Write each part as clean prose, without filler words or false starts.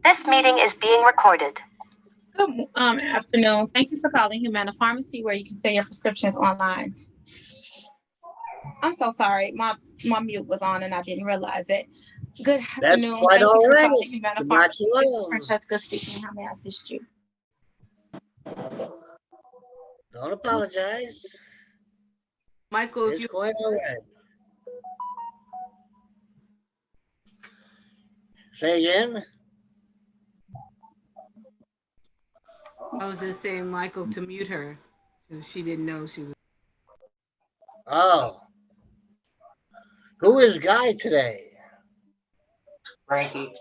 This meeting is being recorded. Good afternoon. Thank you for calling Humana Pharmacy, where you can fill your prescriptions online. I'm so sorry. My mute was on and I didn't realize it. Good That's afternoon. quite Thank you all for right. calling Humana Not Pharmacy. too This is long. Francesca speaking. How may I assist you? Don't apologize. Michael, if It's you quite all right. Say again? I was just saying, Michael, to mute her. She didn't know she was. Oh. Who is Guy today? Frankie.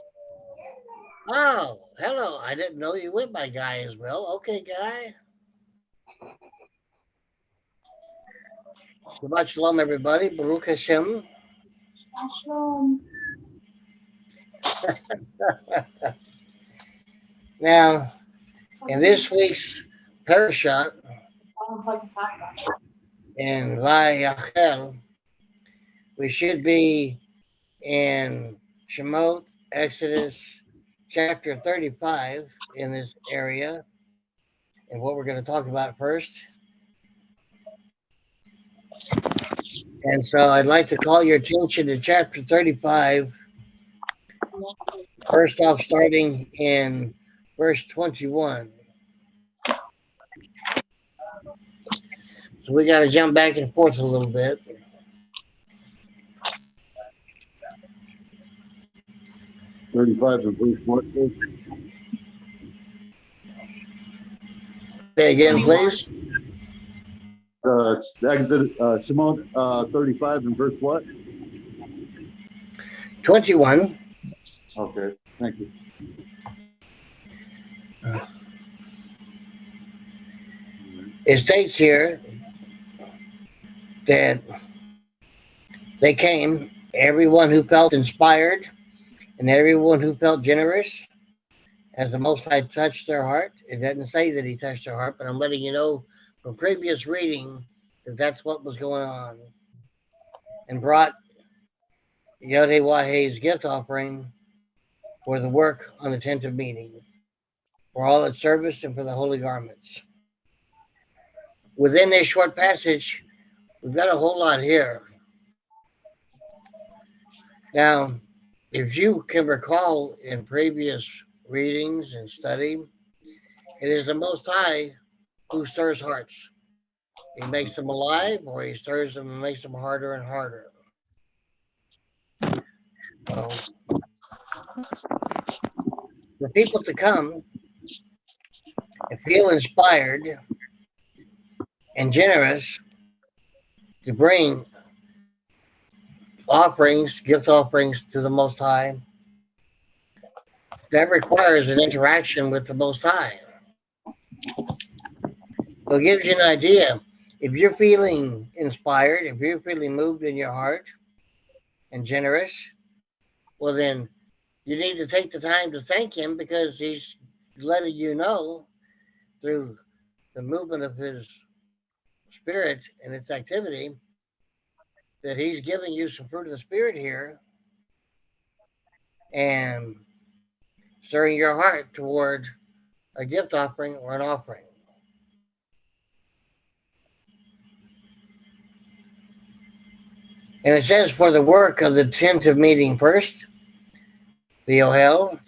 Oh, hello. I didn't know you went by Guy as well. Okay, Guy. Shabbat shalom, everybody. Baruch Hashem. Shalom. Now, in this week's parashat, in Vayachel, we should be in Shemot, Exodus, chapter 35 in this area, and what we're going to talk about first. And so I'd like to call your attention to chapter 35, first off, starting in verse 21. So we got to jump back and forth a little bit. $35 and verse what? Say again, please. Exodus, Shemot 35 and verse what? 21. Okay, thank you. It states here that they came, everyone who felt inspired and everyone who felt generous, as the Most High touched their heart. It doesn't say that he touched their heart, but I'm letting you know from previous reading that that's what was going on. And brought Yodhe-Wahe's gift offering for the work on the tent of meeting, for all its service and for the holy garments. Within this short passage, we've got a whole lot here. Now, if you can recall in previous readings and study, it is the Most High who stirs hearts. He makes them alive, or he stirs them and makes them harder and harder. So, for people to come and feel inspired and generous to bring offerings, gift offerings to the Most High, that requires an interaction with the Most High. So it gives you an idea. If you're feeling inspired, if you're feeling moved in your heart and generous, well then you need to take the time to thank him, because he's letting you know through the movement of his spirit and its activity that he's giving you some fruit of the spirit here and stirring your heart toward a gift offering or an offering. And it says for the work of the tent of meeting first, the Ohel,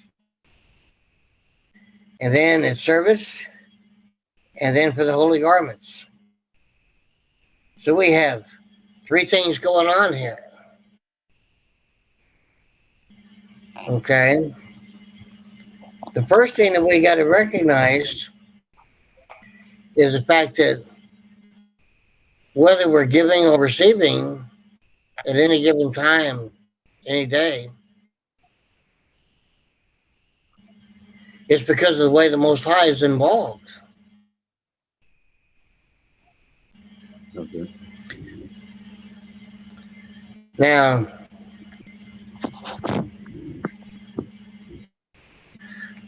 and then its service, and then for the holy garments. So we have three things going on here. Okay. The first thing that we got to recognize is the fact that whether we're giving or receiving at any given time, any day, it's because of the way the Most High is involved. Okay. Now,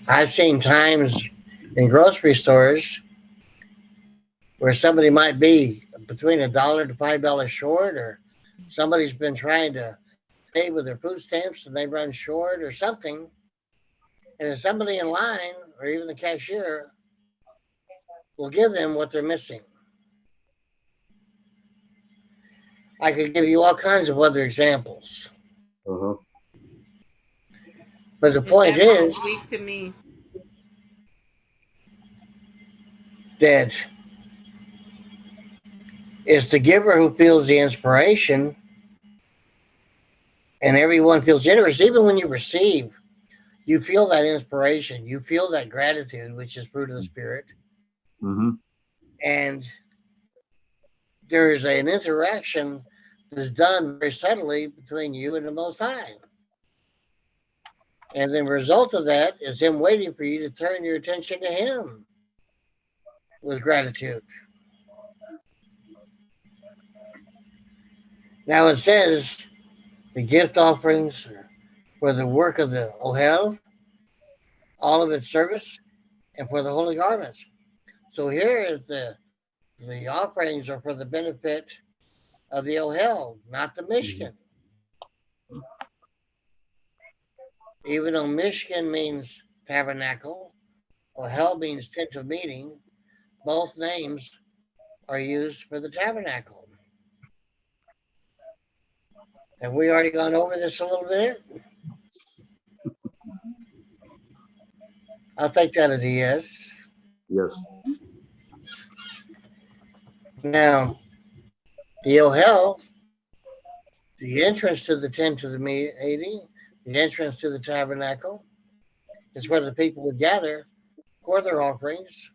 I've seen times in grocery stores where somebody might be between $1 to $5 short, or somebody's been trying to pay with their food stamps and they run short or something, and then somebody in line or even the cashier will give them what they're missing. I could give you all kinds of other examples, Uh-huh. but the point That sounds is weak to me. that it's the giver who feels the inspiration, and everyone feels generous. Even when you receive, you feel that inspiration, you feel that gratitude, which is fruit of the Spirit, Mm-hmm. and there's an interaction that's done very subtly between you and the Most High. And the result of that is Him waiting for you to turn your attention to Him with gratitude. Now it says the gift offerings for the work of the Ohel, all of its service, and for the holy garments. So here is the offerings are for the benefit of the Ohel, not the Mishkan. Even though Mishkan means tabernacle, Ohel means tent of meeting, both names are used for the tabernacle. Have we already gone over this a little bit? I'll take that as a yes. Yes. Now, the Ohel, the entrance to the tent of the meeting, the entrance to the tabernacle, is where the people would gather for their offerings,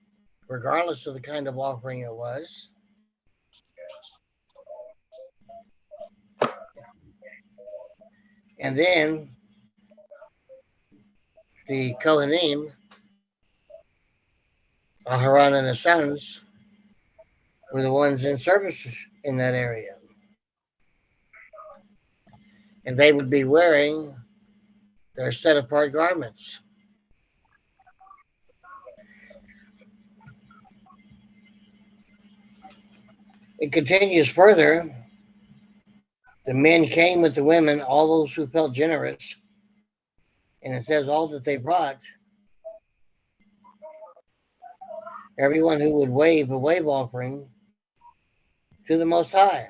regardless of the kind of offering it was. And then the Kohanim, Aharon and his sons, were the ones in service in that area. And they would be wearing their set apart garments. It continues further. The men came with the women, all those who felt generous. And it says all that they brought. Everyone who would wave a wave offering to the Most High.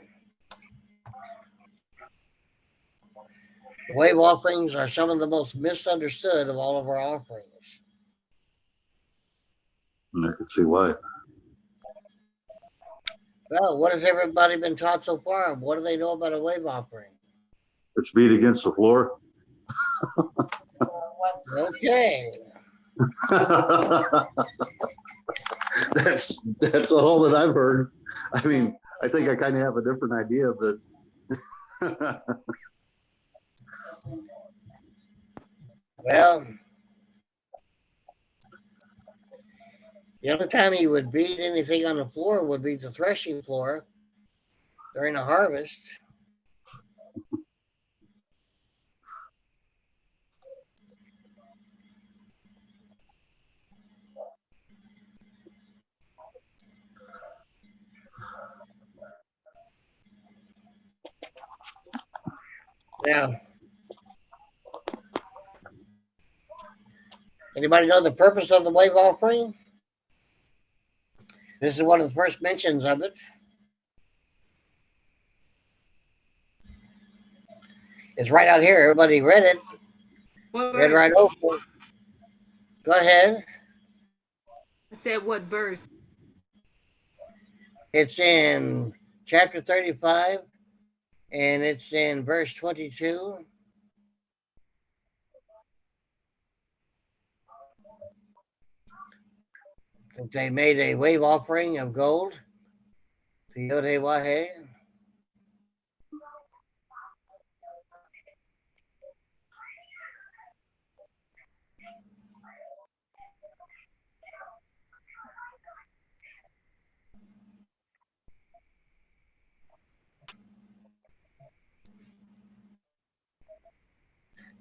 The wave offerings are some of the most misunderstood of all of our offerings. And I can see why. Well, what has everybody been taught so far? What do they know about a wave offering? It's beat against the floor. Okay. That's all that I've heard. I mean, I think I kind of have a different idea, but Well, the only time you would beat anything on the floor would be the threshing floor during the harvest. Now, anybody know the purpose of the wave offering? This is one of the first mentions of it. It's right out here. Everybody read it. What Read verse? right over it. Go ahead. I said what verse? It's in chapter 35, and it's in verse 22. That they made a wave offering of gold to Yod-Heh-Wah-Heh.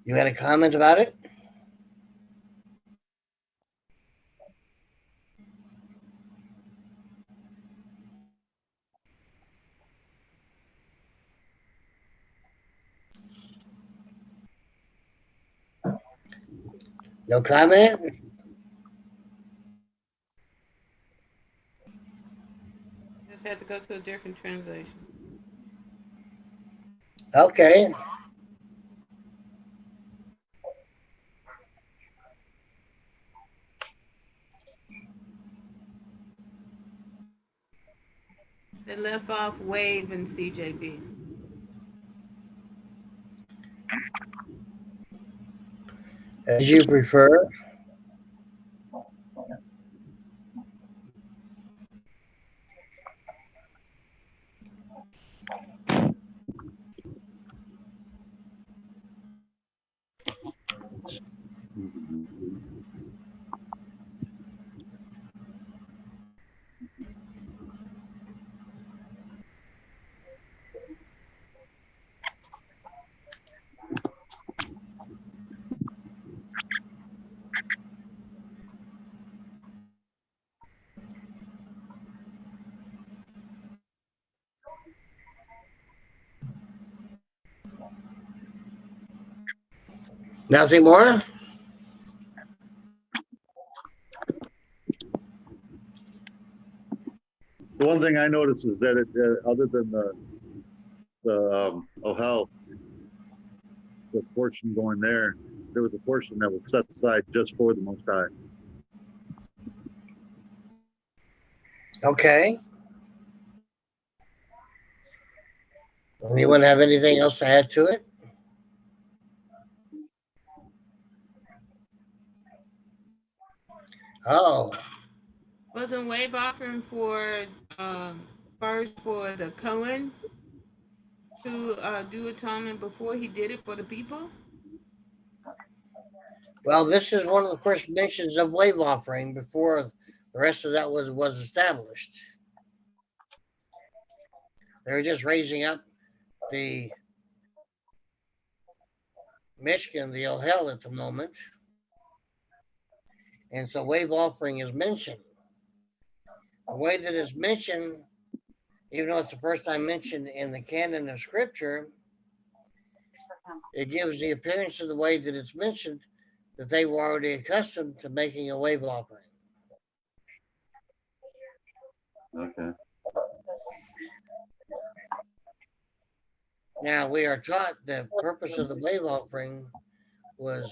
You had a comment about it? No comment? Just had to go to a different translation. Okay. They left off Wave and CJB. As you prefer. Nothing more? The one thing I noticed is that other than the the portion going there, there was a portion that was set aside just for the Most High. Okay. Anyone have anything else to add to it? Oh, Wasn't Wave offering for first for the Cohen to do atonement before he did it for the people? well, this is one of the first mentions of wave offering before the rest of that was established. They were just raising up the Michigan, the Ohel at the moment. And so wave offering is mentioned. The way that it's mentioned, even though it's the first time mentioned in the canon of scripture, it gives the appearance of the way that it's mentioned that they were already accustomed to making a wave offering. Okay. Now we are taught the purpose of the wave offering was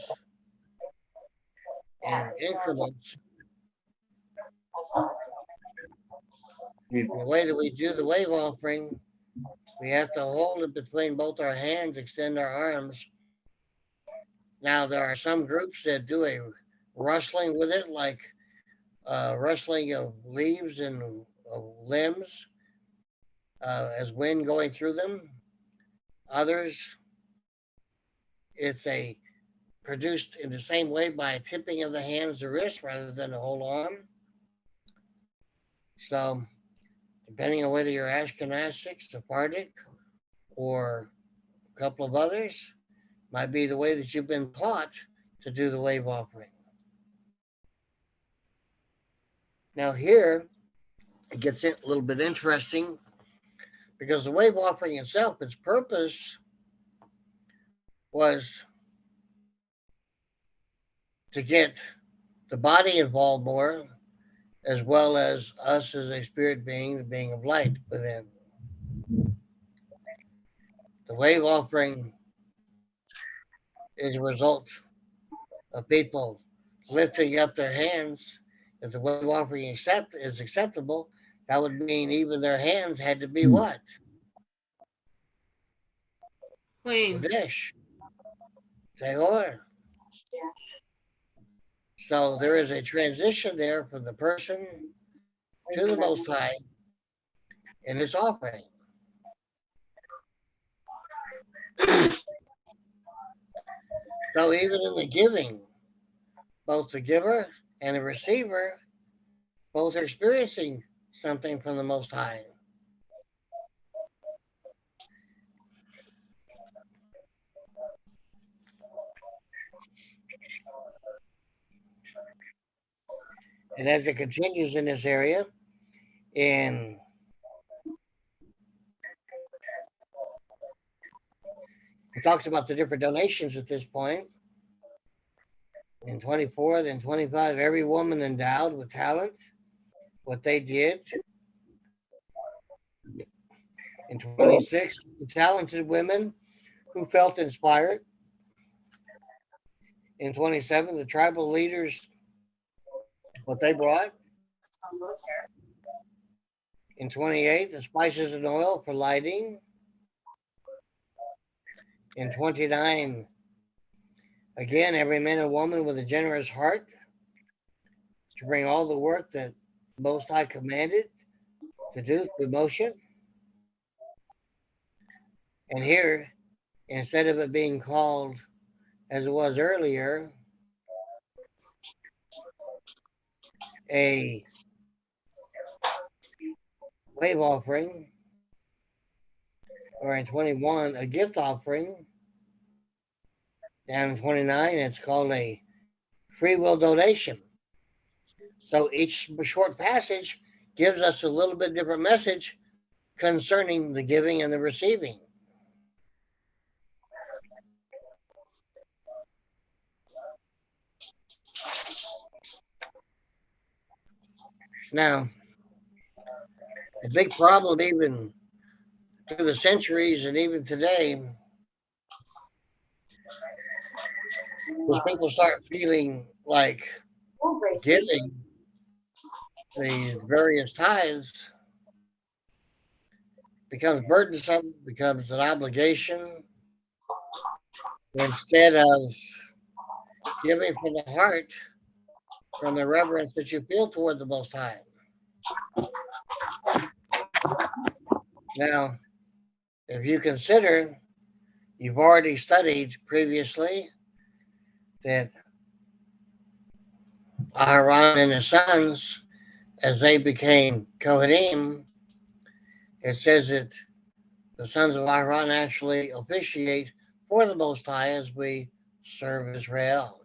in increments. The way that we do the wave offering, we have to hold it between both our hands, extend our arms. Now there are some groups that do a rustling with it, like rustling of leaves and limbs as wind going through them. Others, it's a produced in the same way by a tipping of the hands or wrist rather than a whole arm. So, depending on whether you're Ashkenazic, Sephardic, or a couple of others, might be the way that you've been taught to do the wave offering. Now, here it gets a little bit interesting because the wave offering itself, its purpose was to get the body involved more, as well as us as a spirit being, the being of light within. The wave offering is a result of people lifting up their hands. If the wave offering is acceptable, that would mean even their hands had to be what? Clean. Kadesh. Tahor. So there is a transition there from the person to the Most High in this offering. So even in the giving, both the giver and the receiver both are experiencing something from the Most High. And as it continues in this area, it talks about the different donations at this point. In 24, then 25, every woman endowed with talent, what they did. In 26, the talented women who felt inspired. In 27, the tribal leaders, what they brought. In 28, the spices and oil for lighting. In 29, again, every man and woman with a generous heart to bring all the work that Most High commanded to do through motion. And here, instead of it being called as it was earlier, a wave offering, or in 21, a gift offering. Down in 29, it's called a free will donation. So each short passage gives us a little bit different message concerning the giving and the receiving. Now, a big problem even through the centuries and even today is people start feeling like giving the various tithes becomes burdensome, becomes an obligation, instead of giving from the heart, from the reverence that you feel toward the Most High. Now, if you consider, you've already studied previously that Aharon and his sons, as they became Kohanim, it says that the sons of Aharon actually officiate for the Most High as we serve Israel.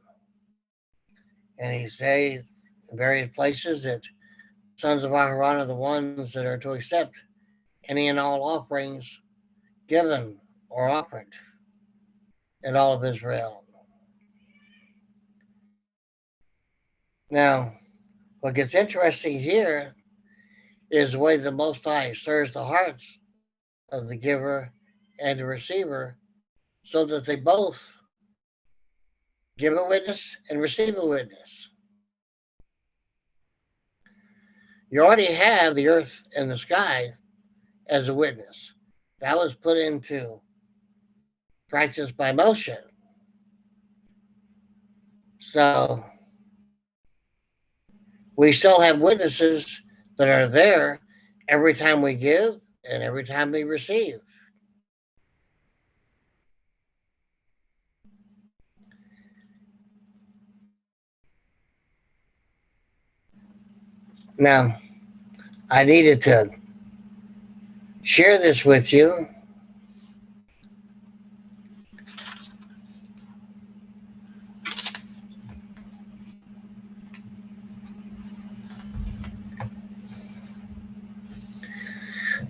And he says in various places that sons of Aharon are the ones that are to accept any and all offerings given or offered in all of Israel. Now, what gets interesting here is the way the Most High stirs the hearts of the giver and the receiver so that they both give a witness and receive a witness. You already have the earth and the sky as a witness. That was put into practice by Moshe. So we still have witnesses that are there every time we give and every time we receive. Now, I needed to share this with you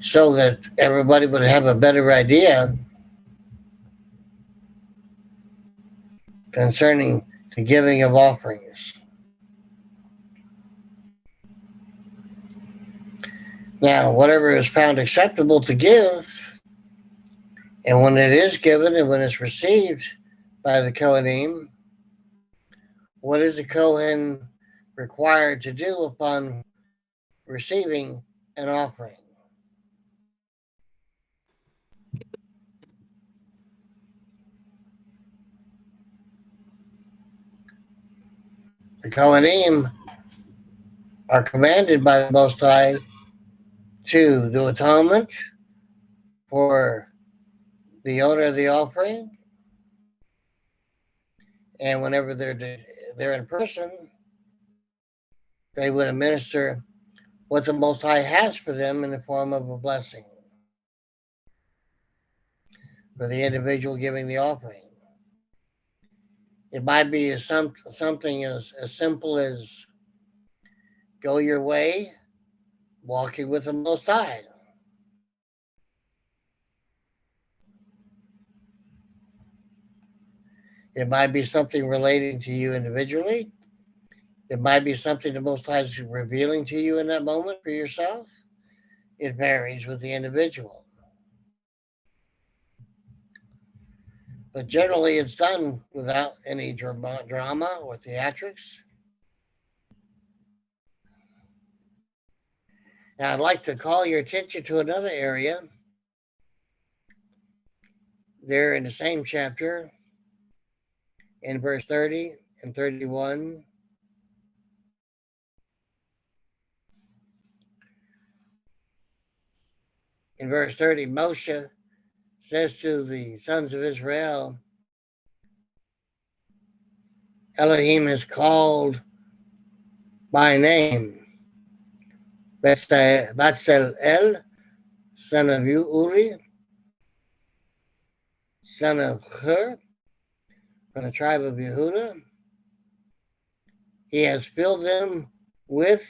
so that everybody would have a better idea concerning the giving of offerings. Now, whatever is found acceptable to give, and when it is given and when it's received by the Kohanim, what is the Kohen required to do upon receiving an offering? The Kohanim are commanded by the Most High to do atonement for the owner of the offering, and whenever they're in person, they would administer what the Most High has for them in the form of a blessing for the individual giving the offering. It might be something as simple as go your way, walking with the Most High. It might be something relating to you individually. It might be something the Most High is revealing to you in that moment for yourself. It varies with the individual. But generally, it's done without any drama or theatrics. Now, I'd like to call your attention to another area there in the same chapter, in verse 30 and 31. In verse 30, Moshe says to the sons of Israel, Elohim is called by name, Batzalel, son of Uri, son of Hur, from the tribe of Yehuda. He has filled them with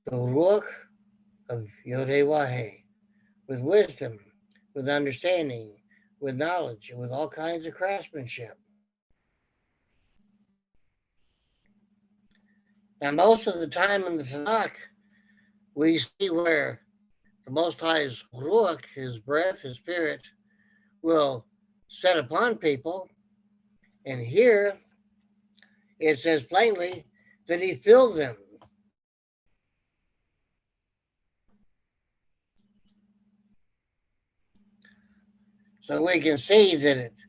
the Ruach of Yodhe-Wahe, with wisdom, with understanding, with knowledge, and with all kinds of craftsmanship. Now, most of the time in the Tanakh, we see where the Most High's Ruach, his breath, his spirit, will set upon people. And here it says plainly that he filled them. So we can see that it's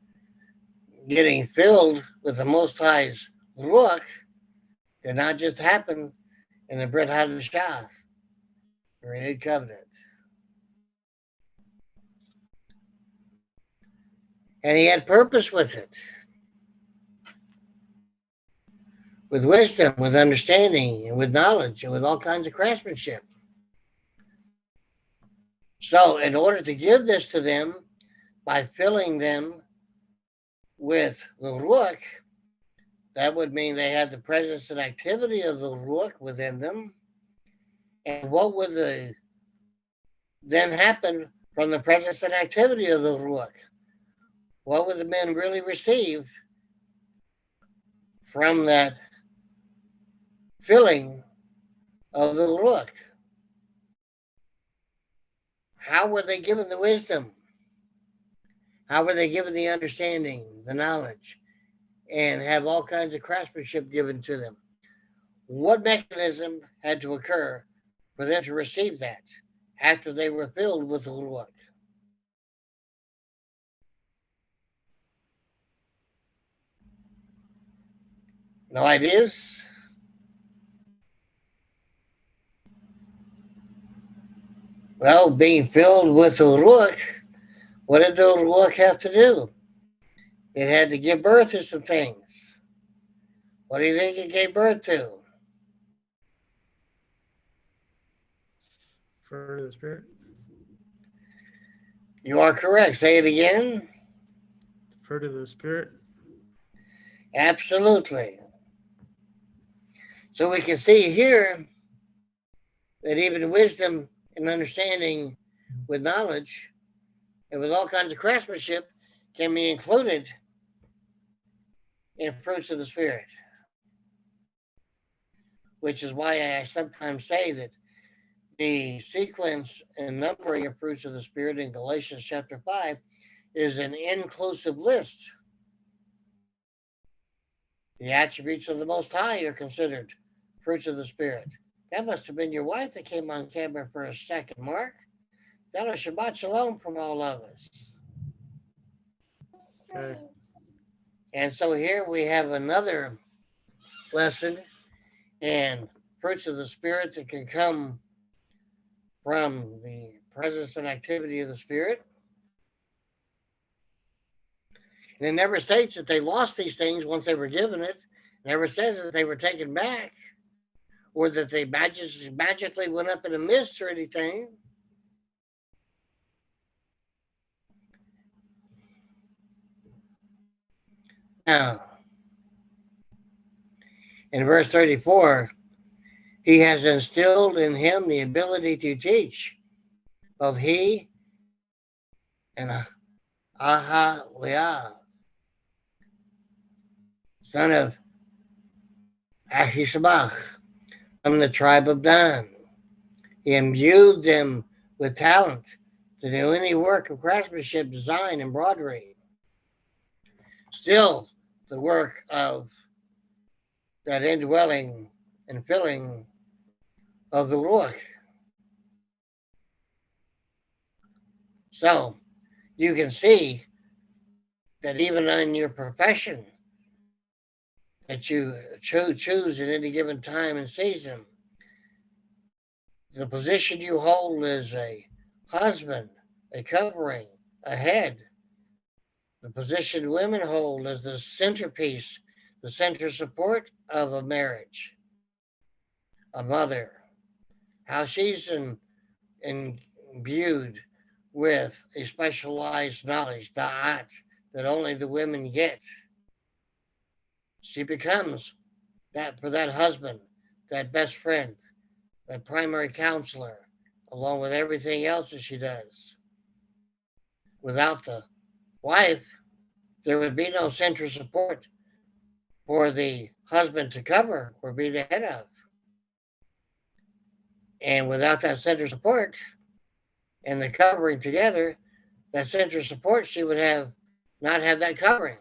getting filled with the Most High's Ruach did not just happen in the Brit Hadashah, the renewed covenant. And he had purpose with it. With wisdom, with understanding, and with knowledge, and with all kinds of craftsmanship. So in order to give this to them, by filling them with the Ruach, that would mean they had the presence and activity of the Ruach within them. And what would then happen from the presence and activity of the Ruach? What would the men really receive from that filling of the Ruach? How were they given the wisdom? How were they given the understanding, the knowledge, and have all kinds of craftsmanship given to them? What mechanism had to occur for them to receive that after they were filled with the Ruach? No ideas? Well, being filled with the Ruach, what did the Ruach have to do? It had to give birth to some things. What do you think it gave birth to? Fruit of the Spirit. You are correct. Say it again. Fruit of the Spirit. Absolutely. So we can see here that even wisdom and understanding with knowledge and with all kinds of craftsmanship can be included in fruits of the Spirit. Which is why I sometimes say that the sequence and numbering of fruits of the Spirit in Galatians chapter 5 is an inclusive list. The attributes of the Most High are considered fruits of the Spirit. That must have been your wife that came on camera for a second, Mark. That was Shabbat Shalom from all of us. Okay. And so here we have another lesson in fruits of the Spirit that can come from the presence and activity of the Spirit. And it never states that they lost these things once they were given it. It never says that they were taken back or that they magically went up in a mist or anything. Now, in verse 34, he has instilled in him the ability to teach. Both he and Ahaliah son of Ahisabach, from the tribe of Dan. He imbued them with talent to do any work of craftsmanship, design, embroidery. Still, the work of that indwelling and filling of the Ruach. So, you can see that even in your profession that you choose at any given time and season, the position you hold as a husband, a covering, a head, the position women hold as the centerpiece, the center support of a marriage, a mother, how she's imbued with a specialized knowledge, da'at, that only the women get. She becomes that for that husband, that best friend, that primary counselor, along with everything else that she does. Without the wife, there would be no center support for the husband to cover or be the head of. And without that center support and the covering together, that center support, she would not have that covering.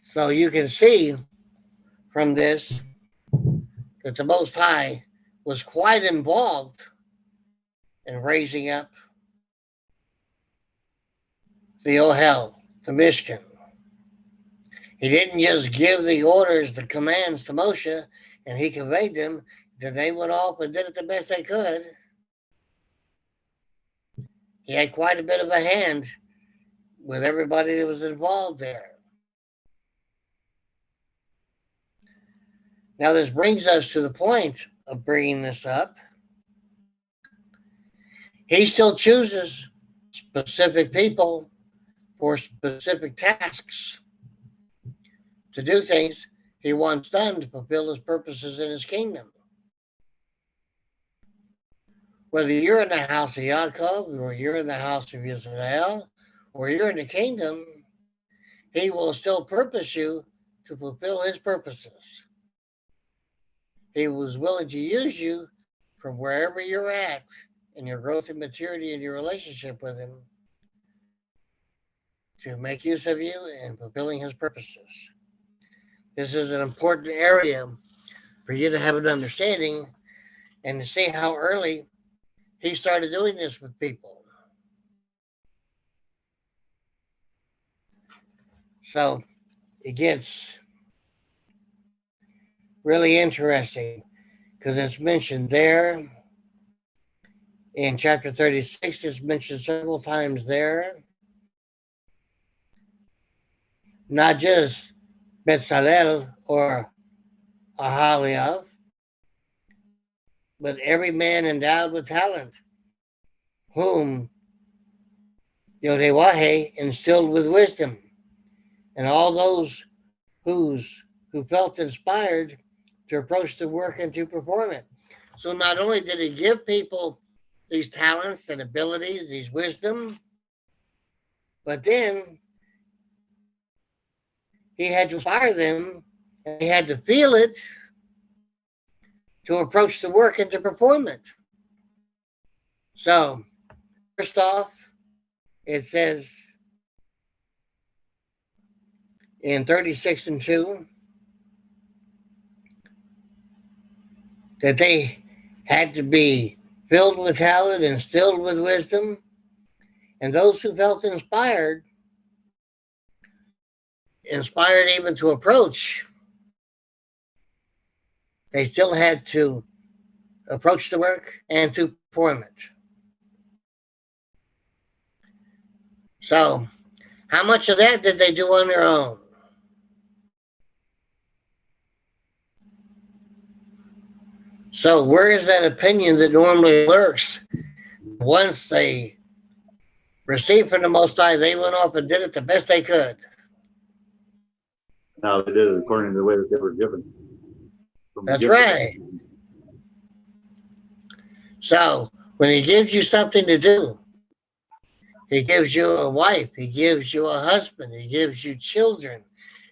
So you can see from this that the Most High was quite involved in raising up the Ohel, the Mishkan. He didn't just give the orders, the commands to Moshe, and he conveyed them, then they went off and did it the best they could. He had quite a bit of a hand with everybody that was involved there. Now, this brings us to the point of bringing this up. He still chooses specific people for specific tasks to do things he wants done to fulfill his purposes in his kingdom. Whether you're in the house of Yaakov, or you're in the house of Israel, or you're in the kingdom, he will still purpose you to fulfill his purposes. He was willing to use you from wherever you're at in your growth and maturity in your relationship with him to make use of you in fulfilling his purposes. This is an important area for you to have an understanding and to see how early he started doing this with people. So it gets really interesting because it's mentioned there in chapter 36. It's mentioned several times there. Not just Bezalel or Ahaliab, but every man endowed with talent, whom Yodewahe instilled with wisdom, and all those who felt inspired to approach the work and to perform it. So not only did he give people these talents and abilities, these wisdom, but then he had to inspire them, and he had to feel it to approach the work and to perform it. So, first off, it says in 36:2 that they had to be filled with talent and instilled with wisdom, and those who felt inspired even to approach, they still had to approach the work and to perform it. So, how much of that did they do on their own? So, where is that opinion that normally lurks? Once they received from the Most High, they went off and did it the best they could. Now they did it according to the way that they were given. That's right. So when he gives you something to do, He gives you a wife. He gives you a husband. He gives you children.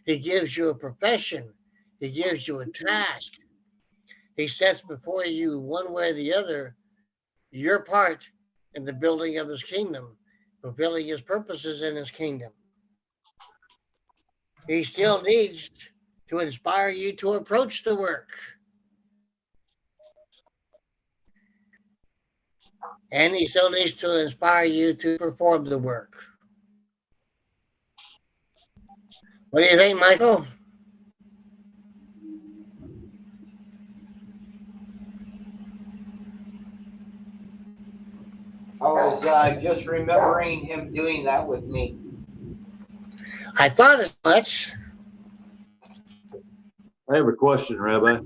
He gives you a profession. He gives you a task. He sets before you, one way or the other, your part in the building of his kingdom, fulfilling his purposes in his kingdom. He still needs to inspire you to approach the work. And he still needs to inspire you to perform the work. What do you think, Michael? I was just remembering him doing that with me. I thought as much. I have a question, Rabbi.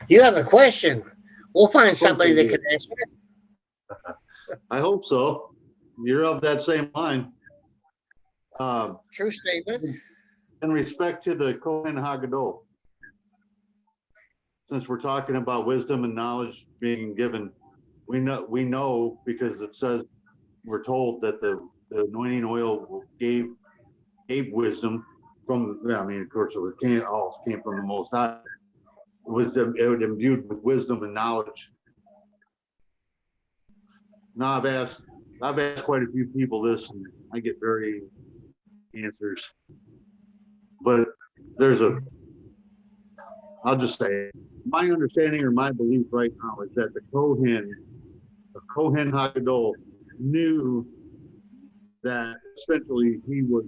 You have a question. We'll find somebody that can answer it. I hope so. You're of that same line. True statement. In respect to the Kohen Haggadol, since we're talking about wisdom and knowledge being given, we know because it says, we're told that the anointing oil gave wisdom from, I mean, of course, it all came from the Most High. It was imbued with wisdom and knowledge. Now I've asked quite a few people this, and I get varying answers. But I'll just say, my understanding or my belief right now is that the Kohen Haggadol knew that essentially he was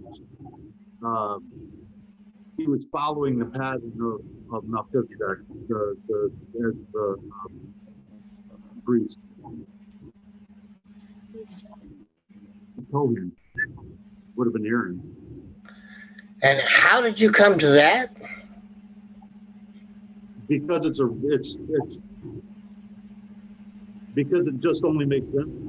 following the pattern of Melchizedek, the priest. The Kohen would have been Aaron. And how did you come to that? Because because it just only makes sense.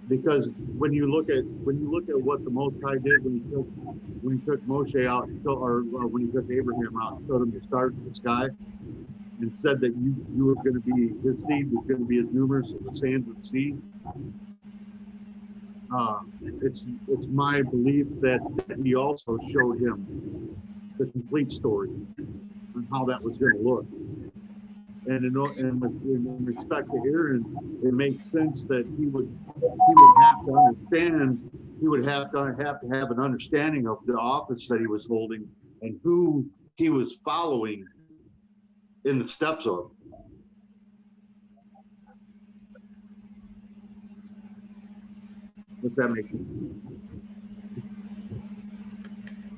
Because when you look at what the Most High did when he took Moshe out, or when he took Abraham out and showed him the stars in the sky, and said that you were going to be, his seed was going to be as numerous as the sands of the sea. It's my belief that he also showed him the complete story on how that was going to look. And in respect to Aaron, it makes sense that he would have to understand. He would have to have an understanding of the office that he was holding and who he was following in the steps of. If that makes sense.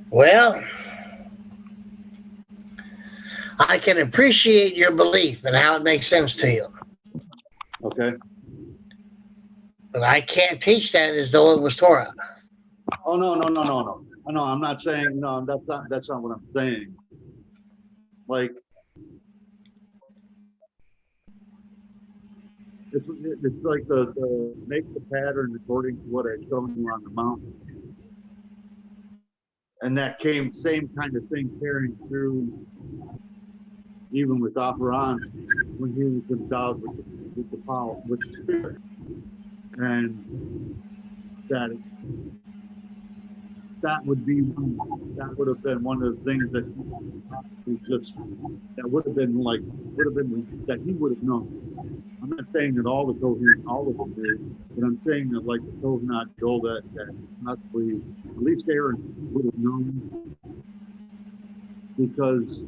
Well, I can appreciate your belief and how it makes sense to you. Okay. But I can't teach that as though it was Torah. Oh no. No, I'm not saying, no, that's not what I'm saying. Like, it's like the make the pattern according to what I showed you on the mountain. And that same kind of thing carrying through even with Aharon when he was endowed with the power, with the Spirit. And that would have been one of the things that he would have known. I'm not saying that all of them did, but I'm saying that like the Kohen Haggadol that possibly at least Aaron would have known, because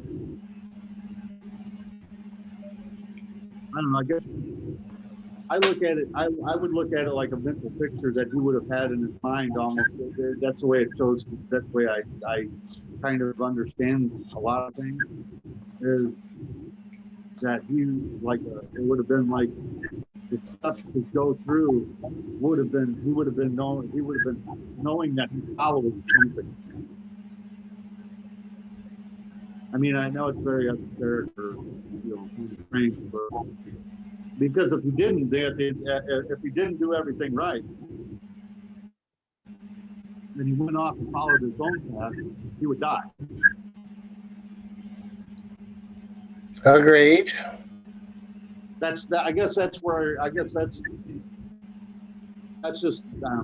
I don't know, I guess I look at it, I would look at it like a mental picture that he would have had in his mind almost. That's the way it shows, that's the way I kind of understand a lot of things, is that he, it would have been like the steps to go through he would have been knowing that he's following something. I mean, I know it's very esoteric or strange, but because if he didn't do everything right, and he went off and followed his own path, he would die. Agreed. I guess that's That's just, I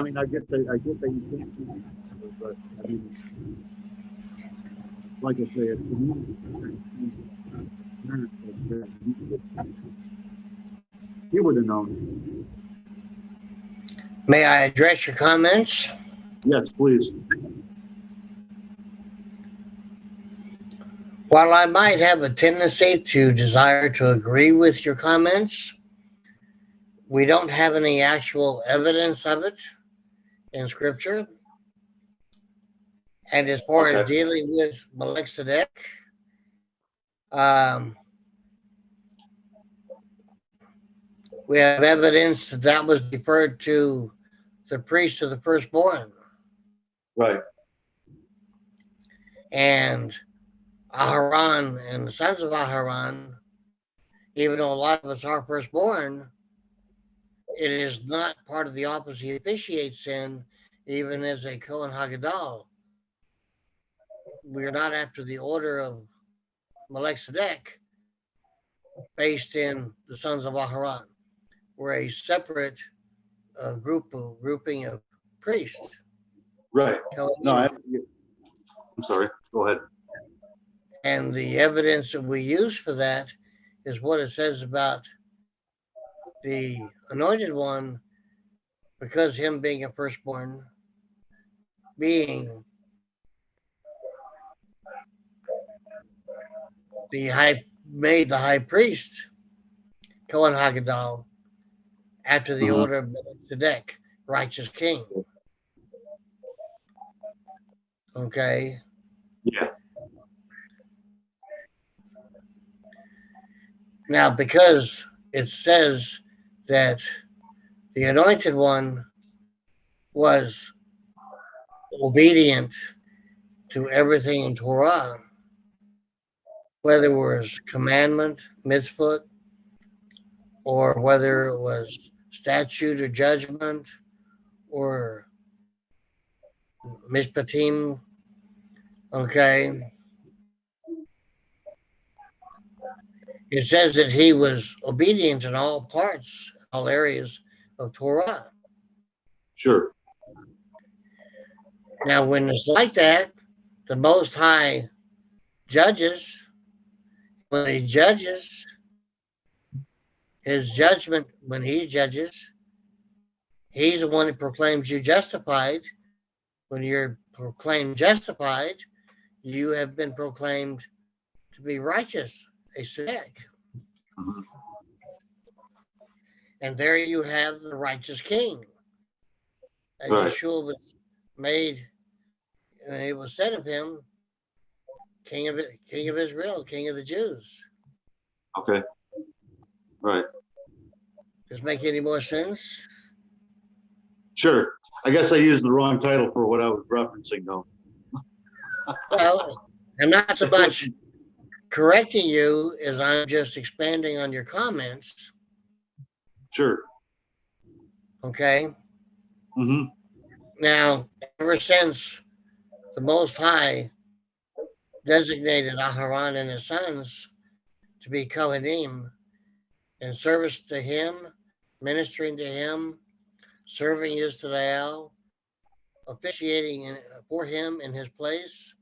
mean, I get that you can't do it, but I mean, like I say, it's he would have known. May I address your comments? Yes, please. While I might have a tendency to desire to agree with your comments, we don't have any actual evidence of it in scripture. And as far as dealing with Melchizedek, we have evidence that that was deferred to the priest of the firstborn. Right. And Aharon and the sons of Aharon, even though a lot of us are firstborn, it is not part of the office he officiates in, even as a Kohen Hagadol. We are not after the order of Melchizedek, based in the sons of Aharon. We're a separate grouping of priests. Right. Kohen. No, I'm sorry. Go ahead. And the evidence that we use for that is what it says about the anointed one, because him being a firstborn, being the high priest, Kohen Hagadol, after the order of Melchizedek, righteous king. Okay. Yeah. Now, because it says that the anointed one was obedient to everything in Torah, whether it was commandment, mitzvot, or whether it was statute or judgment, or mishpatim, okay? It says that he was obedient in all parts, all areas of Torah. Sure. Now, when it's like that, the Most High judges, when he judges, his judgment, when he judges, he's the one that proclaims you justified. When you're proclaimed justified, you have been proclaimed to be righteous, a tzedek. Mhm. And there you have the righteous king. And Right. Yeshua was made, and it was said of him, King of Israel, King of the Jews. Okay. Right. Does it make any more sense? Sure. I guess I used the wrong title for what I was referencing, though. Well, I'm not so much correcting you as I'm just expanding on your comments. Sure. Okay. Mm-hmm. Now, ever since the Most High designated Aharon and his sons to be Kohanim in service to him, ministering to him, serving Yisrael, officiating for him in his place,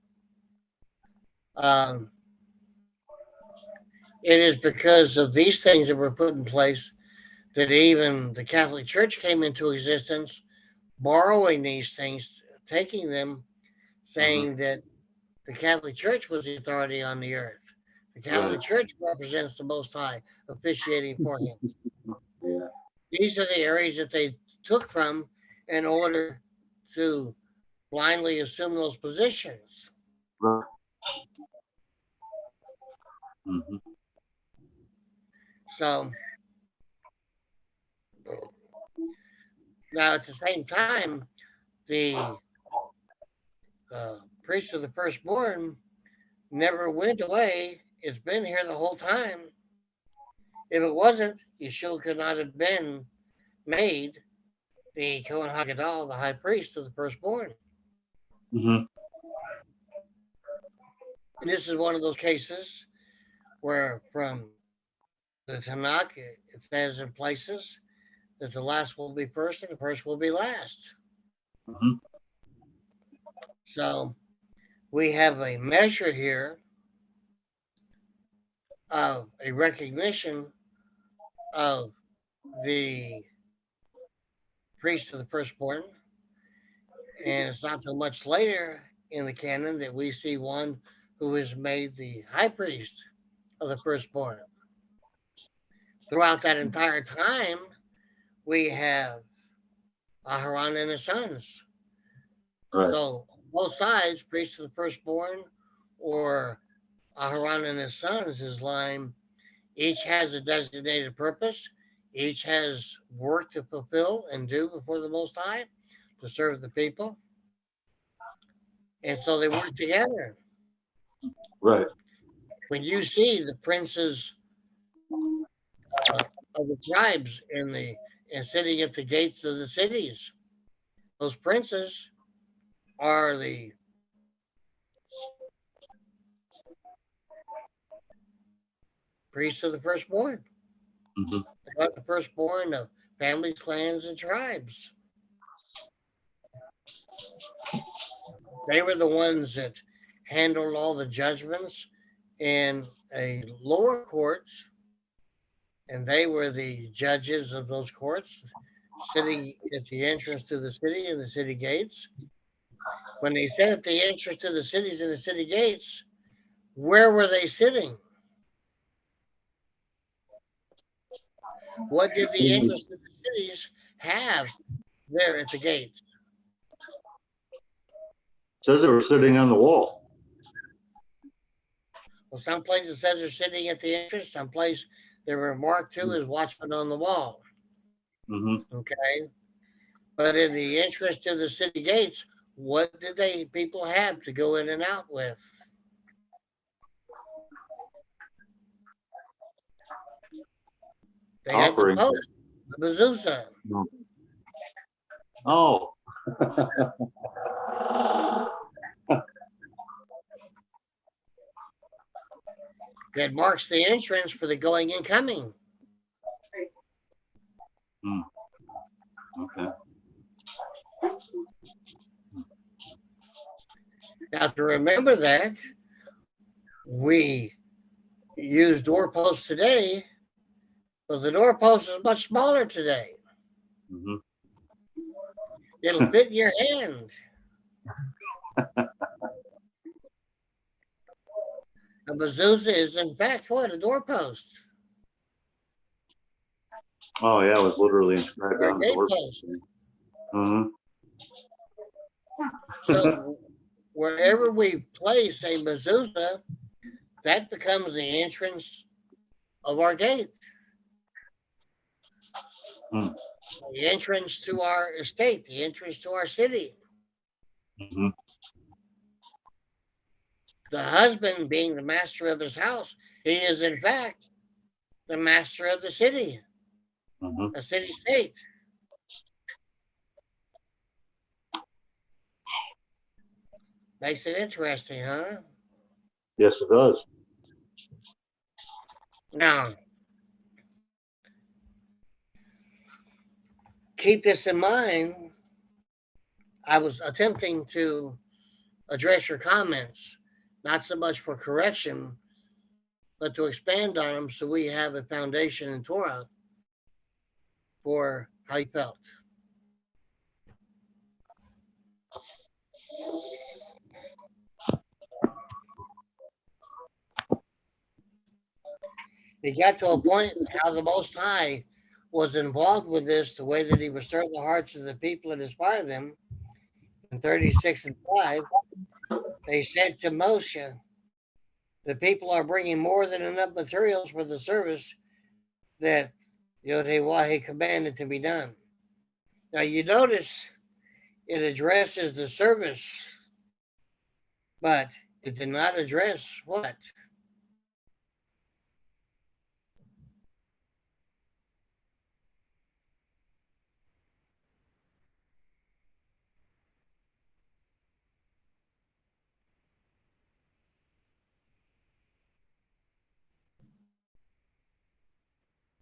it is because of these things that were put in place that even the Catholic Church came into existence, borrowing these things, taking them, saying that the Catholic Church was the authority on the earth. The Catholic Church represents the Most High, officiating for him. Yeah. These are the areas that they took from in order to blindly assume those positions. Right. Mm-hmm. So now at the same time, the priest of the firstborn never went away. It's been here the whole time. If it wasn't, Yeshua could not have been made the Kohen Hagadol, the high priest of the firstborn. Mm-hmm. This is one of those cases where from the Tanakh, it says in places that the last will be first and the first will be last. Mhm. So we have a measure here of a recognition of the priest of the firstborn. And it's not so much later in the canon that we see one who is made the high priest of the firstborn. Throughout that entire time, we have Aharon and his sons. Right. So both sides, priest of the firstborn or Aharon and his sons, his line, each has a designated purpose. Each has work to fulfill and do before the Most High to serve the people. And so they work together. Right. When you see the princes of the tribes and sitting at the gates of the cities, those princes are the priests of the firstborn. Mhm. They are the firstborn of families, clans, and tribes. They were the ones that handled all the judgments in a lower courts, and they were the judges of those courts, sitting at the entrance to the city and the city gates. When they sat at the entrance to the cities and the city gates, where were they sitting? What did the entrance to the cities have there at the gates? Says they were sitting on the wall. Well, some places says they're sitting at the entrance. Some place they were marked to as watchmen on the wall. Mm-hmm. Okay, but in the entrance to the city gates, what did they people have to go in and out with? They had the Offering. post, the mezuzah. Oh. That marks the entrance for the going and coming. Okay. Now, to remember that, we use doorposts today, but the doorpost is much smaller today. Mm-hmm. It'll fit in your hand. A mezuzah is, in fact, what? A doorpost. Oh yeah, it was literally inscribed Or a on the door. gatepost. Mm-hmm. So wherever we place a mezuzah, that becomes the entrance of our gate. Hmm. The entrance to our estate, the entrance to our city. Mm-hmm. The husband being the master of his house, he is in fact the master of the city, Mm-hmm. a city state. Makes it interesting, huh? Yes, it does. Now, keep this in mind. I was attempting to address your comments, not so much for correction, but to expand on them so we have a foundation in Torah for how you felt. It got to a point how the Most High was involved with this, the way that he restored the hearts of the people and inspired them. In 36 and 5, they said to Moshe, the people are bringing more than enough materials for the service that Yod-Heh-Wah commanded to be done. Now you notice it addresses the service, but it did not address what?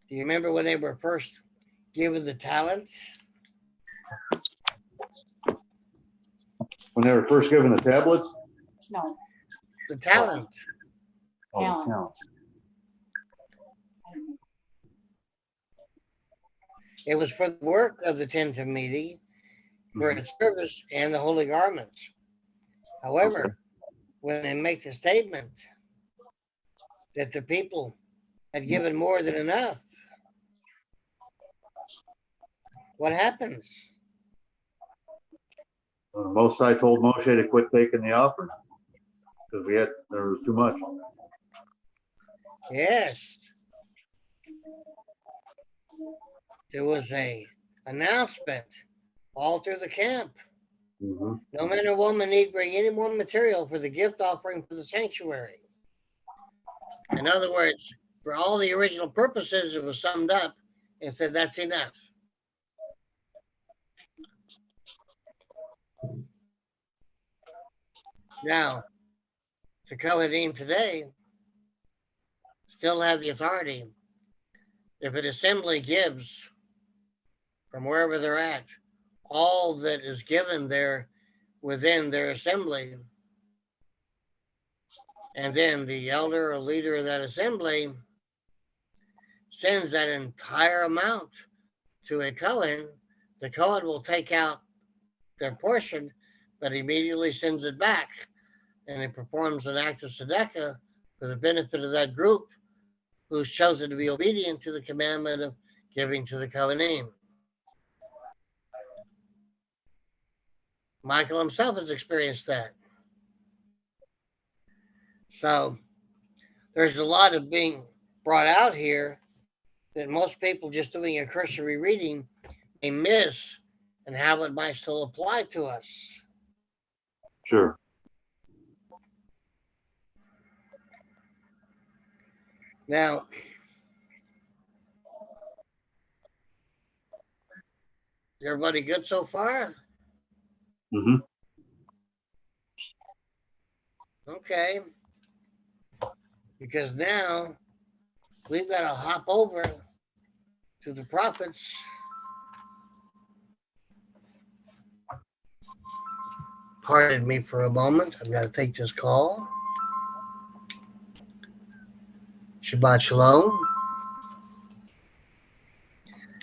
Do you remember when they were first given the talent. When they were first given the tablets? No, The talent. Oh, Talents. talents. It was for the work of the Tenth meeting, for its service and the holy garments. However, when they make the statement that the people had given more than enough, what happens? Most High told Moshe to quit taking the offering because there was too much. Yes. There was a announcement all through the camp. Mhm. No man or woman need bring any more material for the gift offering for the sanctuary. In other words, for all the original purposes, it was summed up and said that's enough. Now, the Kohanim today still have the authority. If an assembly gives from wherever they're at, all that is given there within their assembly, and then the elder or leader of that assembly sends that entire amount to a Kohen, the Kohen will take out their portion, but immediately sends it back, and it performs an act of tzedakah for the benefit of that group who's chosen to be obedient to the commandment of giving to the Kohanim. Michael himself has experienced that. So there's a lot of being brought out here that most people just doing a cursory reading may miss and how it might still apply to us. Sure. Now, is everybody good so far? Mm-hmm. Okay. Because now we've got to hop over to the prophets. Pardon me for a moment. I've got to take this call. Shabbat Shalom.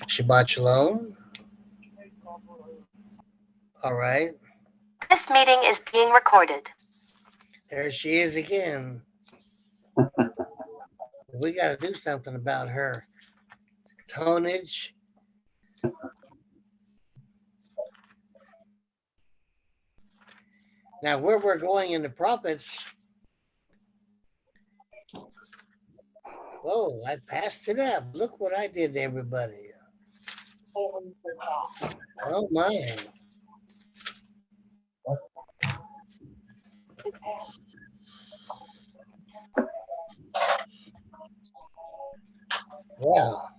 Shabbat Shalom. All right. This meeting is being recorded. There she is again. We got to do something about her tonnage. Now, where we're going in the prophets. Whoa, I passed it up. Look what I did to everybody. Oh, my. Well,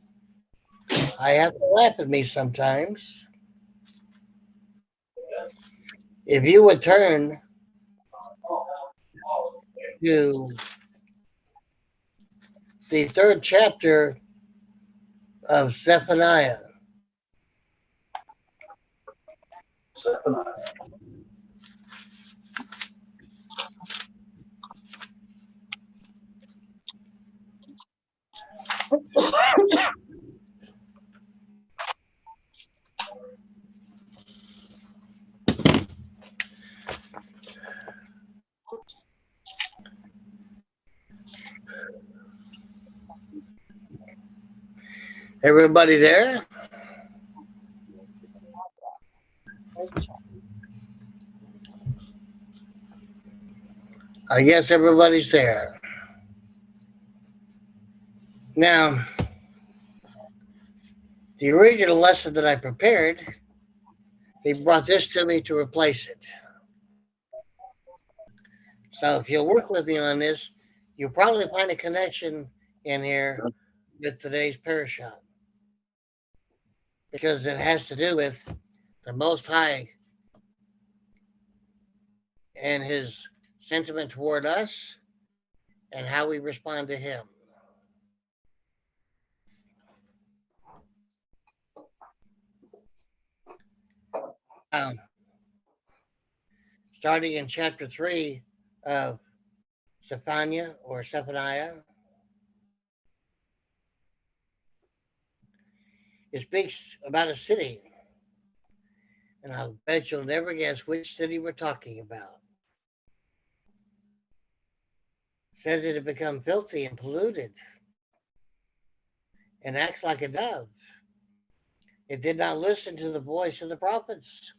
I have to laugh at me sometimes. If you would turn to the 3rd chapter of Zephaniah. Everybody there? I guess everybody's there. Now, the original lesson that I prepared, they brought this to me to replace it. So if you'll work with me on this, you'll probably find a connection in here with today's parashah, because it has to do with the Most High and his sentiment toward us and how we respond to him. starting in chapter 3 of Zephaniah or Zephaniah, it speaks about a city. And I'll bet you'll never guess which city we're talking about. It says it had become filthy and polluted and acts like a dove. It did not listen to the voice of the prophets.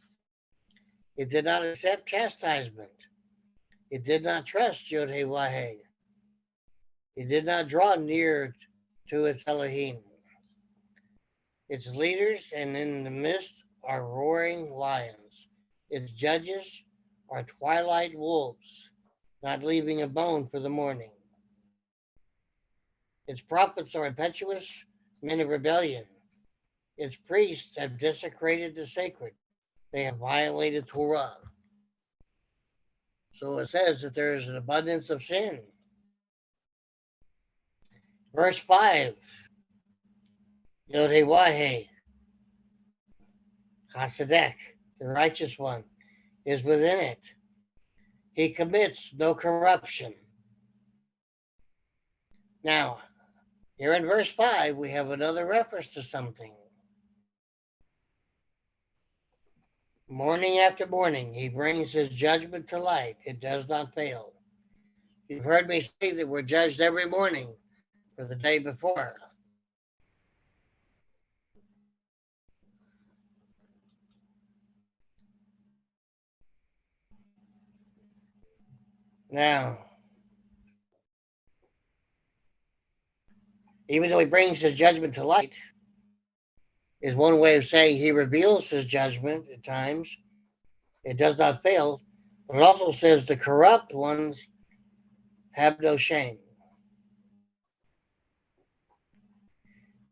It did not accept chastisement. It did not trust Yod-Heh-Wah-Heh. It did not draw near to its Elohim. Its leaders and in the midst are roaring lions. Its judges are twilight wolves, not leaving a bone for the morning. Its prophets are impetuous men of rebellion. Its priests have desecrated the sacred. They have violated Torah. So it says that there is an abundance of sin. Verse 5, Yod-Heh-Wah-Heh, Hasadek, the righteous one, is within it. He commits no corruption. Now, here in verse 5, we have another reference to something. Morning after morning, he brings his judgment to light. It does not fail. You've heard me say that we're judged every morning for the day before. Now, even though he brings his judgment to light, is one way of saying he reveals his judgment at times. It does not fail. But it also says the corrupt ones have no shame.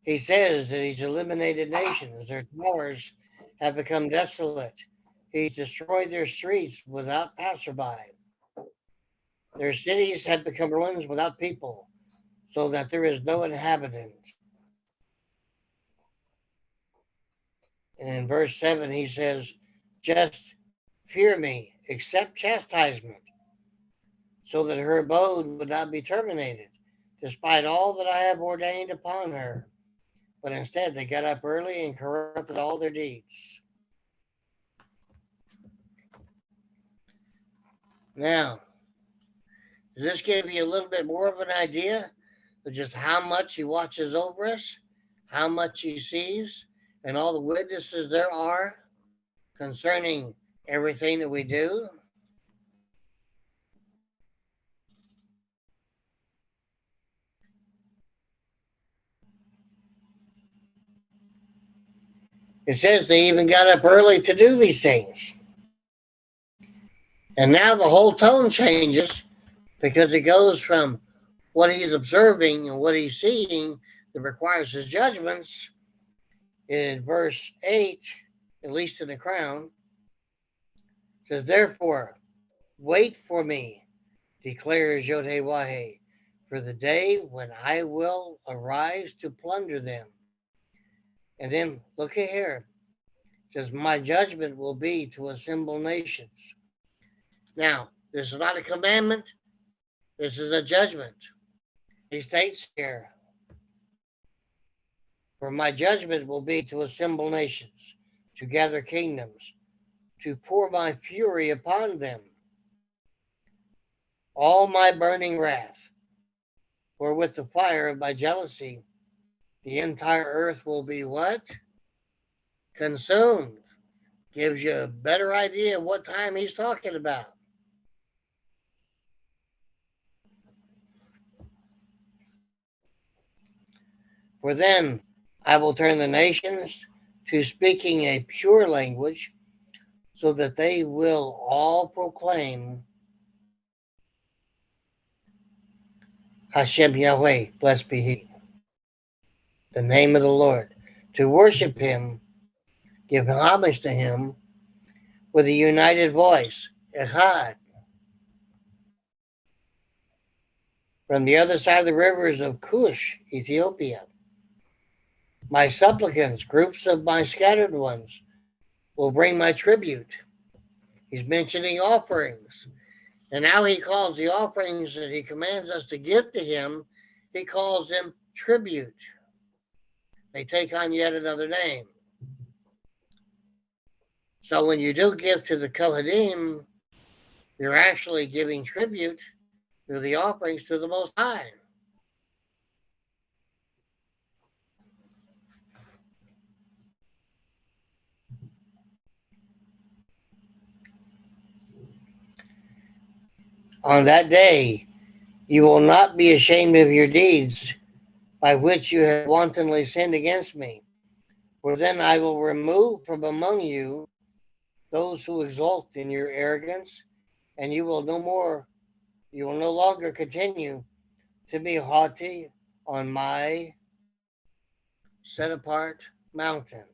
He says that he's eliminated nations. Their towers have become desolate. He's destroyed their streets without passerby. Their cities have become ruins without people, so that there is no inhabitant. And in verse 7, he says, just fear me, accept chastisement, so that her abode would not be terminated, despite all that I have ordained upon her. But instead, they got up early and corrupted all their deeds. Now, does this give you a little bit more of an idea of just how much he watches over us, how much he sees, and all the witnesses there are concerning everything that we do? It says they even got up early to do these things. And now the whole tone changes because it goes from what he's observing and what he's seeing that requires his judgments. In verse 8, at least in the crown, it says, therefore, wait for me, declares Yod-Heh-Wah-Heh, for the day when I will arise to plunder them. And then look at here. It says, my judgment will be to assemble nations. Now, this is not a commandment. This is a judgment. He states here, for my judgment will be to assemble nations, to gather kingdoms, to pour my fury upon them. All my burning wrath, for with the fire of my jealousy, the entire earth will be what? Consumed. Gives you a better idea of what time he's talking about. For then I will turn the nations to speaking a pure language, so that they will all proclaim Hashem Yahweh, blessed be He, the name of the Lord, to worship Him, give homage to Him with a united voice, Echad. From the other side of the rivers of Cush, Ethiopia, my supplicants, groups of my scattered ones, will bring my tribute. He's mentioning offerings. And now he calls the offerings that he commands us to give to him, he calls them tribute. They take on yet another name. So when you do give to the Kohanim, you're actually giving tribute through the offerings to the Most High. On that day, you will not be ashamed of your deeds by which you have wantonly sinned against me. For then I will remove from among you those who exult in your arrogance, and you will no longer continue to be haughty on my set apart mountain.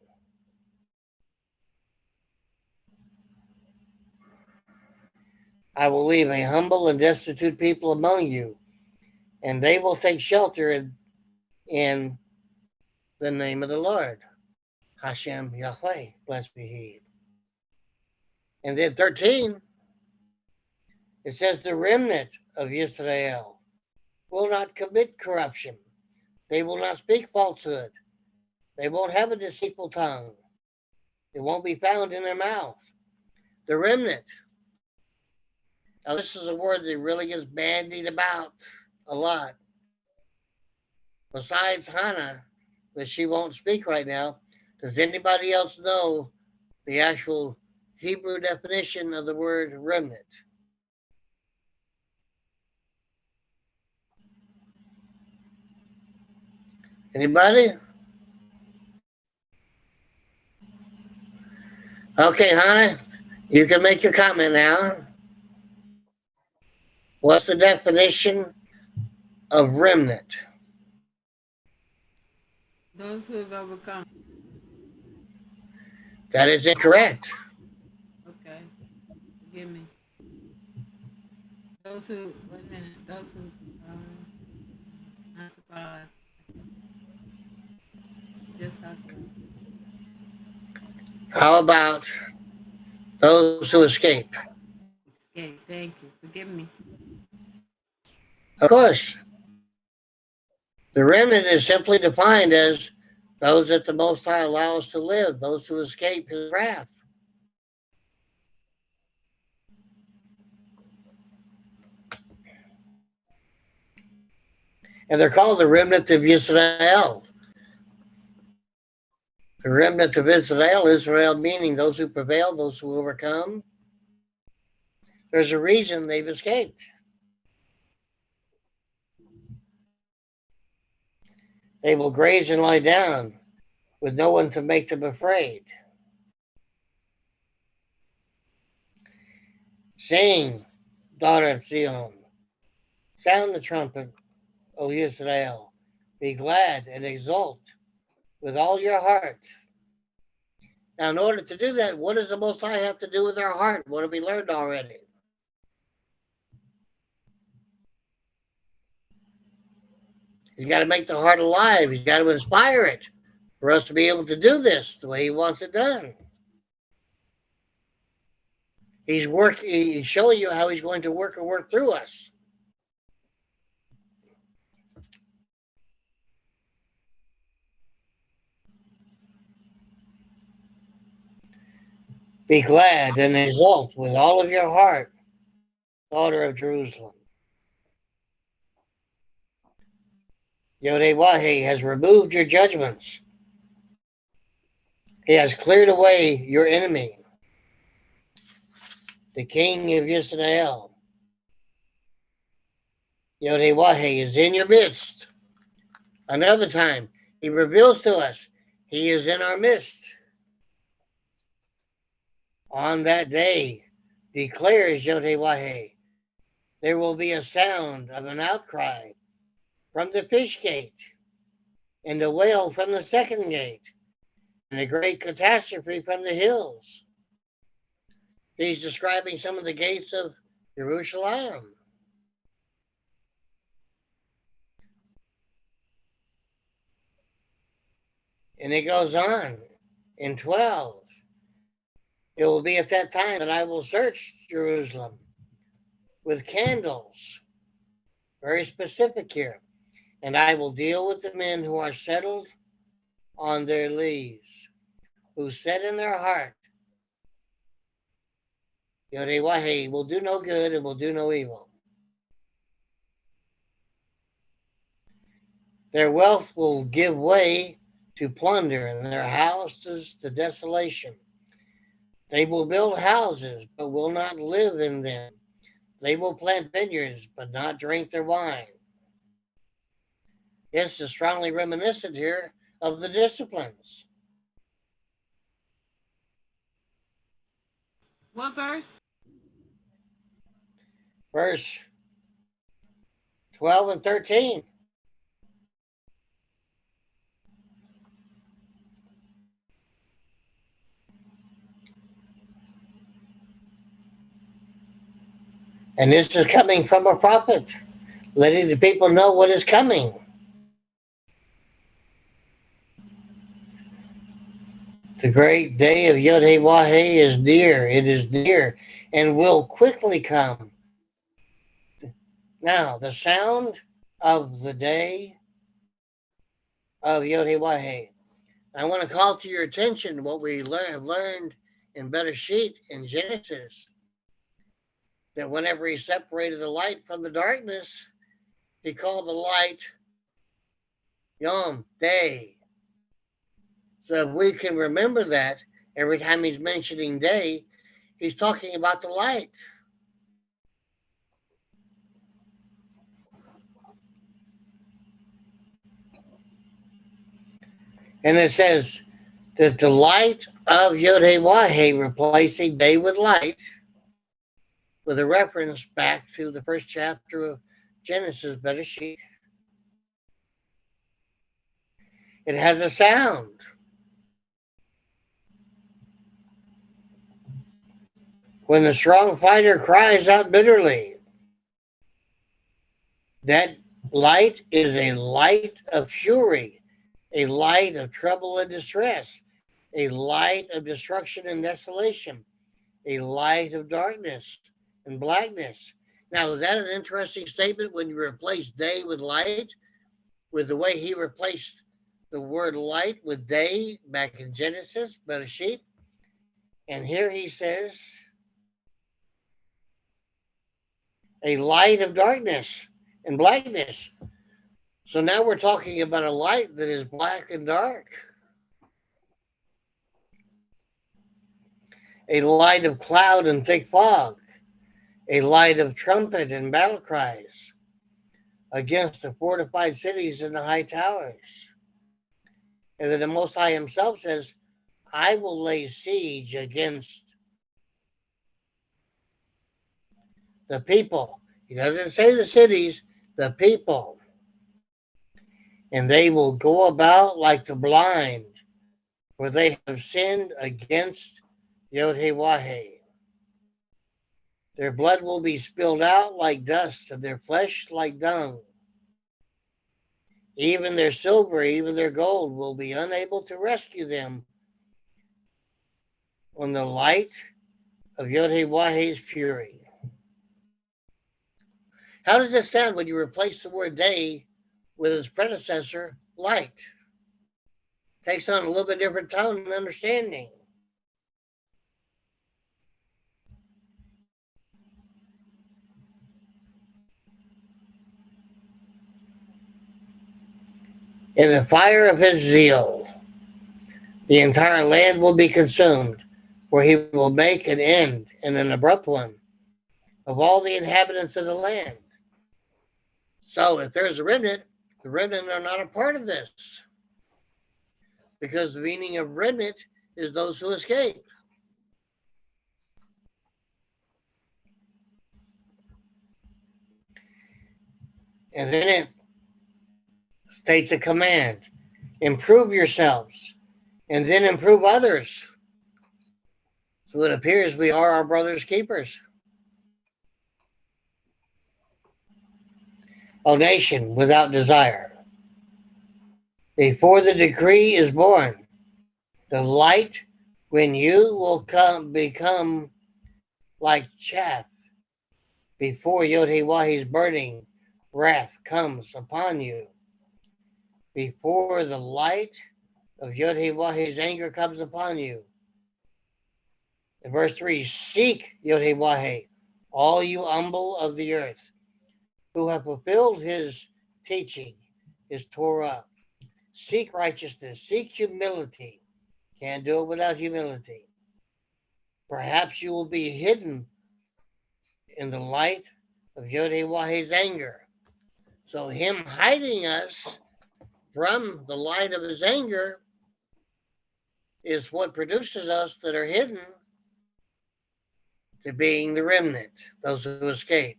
I will leave a humble and destitute people among you, and they will take shelter in the name of the Lord. Hashem Yahweh, blessed be He. And then 13, it says the remnant of Israel will not commit corruption. They will not speak falsehood. They won't have a deceitful tongue. It won't be found in their mouth. The remnant. Now, this is a word that really gets bandied about a lot. Besides Hannah, that she won't speak right now, does anybody else know the actual Hebrew definition of the word remnant? Anybody? Okay, Hannah, you can make your comment now. What's the definition of remnant? Those who have overcome. That is incorrect. Okay. Forgive me. Those who, wait a minute, those who, I forgot. Just talked about. How about those who escape? Escape. Thank you. Forgive me. Of course. The remnant is simply defined as those that the Most High allows to live, those who escape His wrath. And they're called the remnant of Israel. The remnant of Israel, Israel meaning those who prevail, those who overcome. There's a reason they've escaped. They will graze and lie down with no one to make them afraid. Sing, daughter of Zion, sound the trumpet, O Israel. Be glad and exult with all your heart. Now, in order to do that, what does the Most High have to do with our heart? What have we learned already? He's got to make the heart alive. He's got to inspire it for us to be able to do this the way He wants it done. He's showing you how He's going to work through us. Be glad and exult with all of your heart, daughter of Jerusalem. Yodewah has removed your judgments. He has cleared away your enemy, the king of Israel. Yodewah is in your midst. Another time, He reveals to us He is in our midst. On that day, declares Yodewah, there will be a sound of an outcry from the fish gate, and a wail from the second gate, and a great catastrophe from the hills. He's describing some of the gates of Jerusalem. And it goes on in 12. It will be at that time that I will search Jerusalem with candles, very specific here, and I will deal with the men who are settled on their leaves, who said in their heart, Yodewahe will do no good and will do no evil. Their wealth will give way to plunder, and their houses to desolation. They will build houses, but will not live in them. They will plant vineyards, but not drink their wine. This is strongly reminiscent here of the disciplines. What verse? Verse 12 and 13. And this is coming from a prophet, letting the people know what is coming. The great day of Yod-Heh-Wah-Heh is near. It is near and will quickly come. Now, the sound of the day of Yod-Heh-Wah-Heh. I want to call to your attention what we have learned in Bereshit in Genesis, that whenever he separated the light from the darkness, he called the light Yom, day. So if we can remember that, every time he's mentioning day, he's talking about the light. And it says that the light of Yod-Heh-Wah-Heh replacing day with light, with a reference back to the first chapter of Genesis, Bereshit. It has a sound. When the strong fighter cries out bitterly, that light is a light of fury, a light of trouble and distress, a light of destruction and desolation, a light of darkness and blackness. Now, is that an interesting statement when you replace day with light, with the way he replaced the word light with day back in Genesis, Bereshit? And here he says, a light of darkness and blackness. So now we're talking about a light that is black and dark. A light of cloud and thick fog. A light of trumpet and battle cries against the fortified cities and the high towers. And then the Most High himself says, I will lay siege against the people. He doesn't say the cities, the people. And they will go about like the blind, for they have sinned against Yod-Heh-Wah-Heh. Their blood will be spilled out like dust, and their flesh like dung. Even their silver, even their gold will be unable to rescue them on the light of Yod-Heh-Wah-Heh's fury. How does this sound when you replace the word day with its predecessor, light? Takes on a little bit different tone and understanding. In the fire of his zeal, the entire land will be consumed, for he will make an end, and an abrupt one, of all the inhabitants of the land. So if there's a remnant, the remnant are not a part of this, because the meaning of remnant is those who escape. And then it states a command: improve yourselves, and then improve others. So it appears we are our brother's keepers. O nation without desire, before the decree is born, the light when you will become like chaff before Yod-Heh-Wah's burning wrath comes upon you, before the light of Yod-Heh-Wah's anger comes upon you. In verse 3, seek Yod-Heh-Wah, all you humble of the earth, who have fulfilled his teaching, his Torah. Seek righteousness, seek humility. Can't do it without humility. Perhaps you will be hidden in the light of Yod-Heh-Wah's anger. So him hiding us from the light of his anger is what produces us that are hidden to being the remnant, those who escape.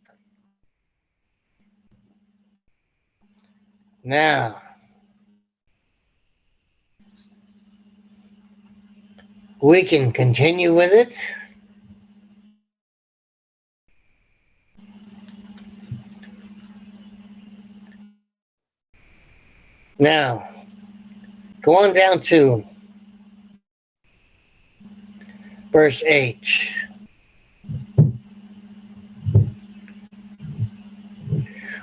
Now, we can continue with it. Now, go on down to verse 8.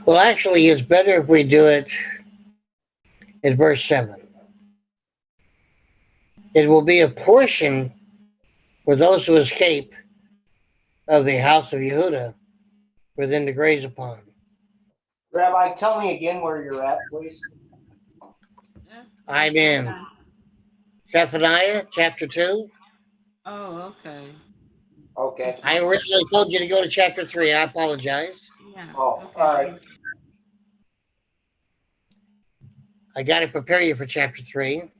Well, actually, it's better if we do it in verse 7. It will be a portion for those who escape of the house of Yehuda for them to graze upon. Rabbi, tell me again where you're at, please. I'm in Zephaniah chapter 2. Oh, okay. Okay. I originally told you to go to chapter 3. I apologize. Yeah. Oh, Okay. all right. I got to prepare you for chapter 3.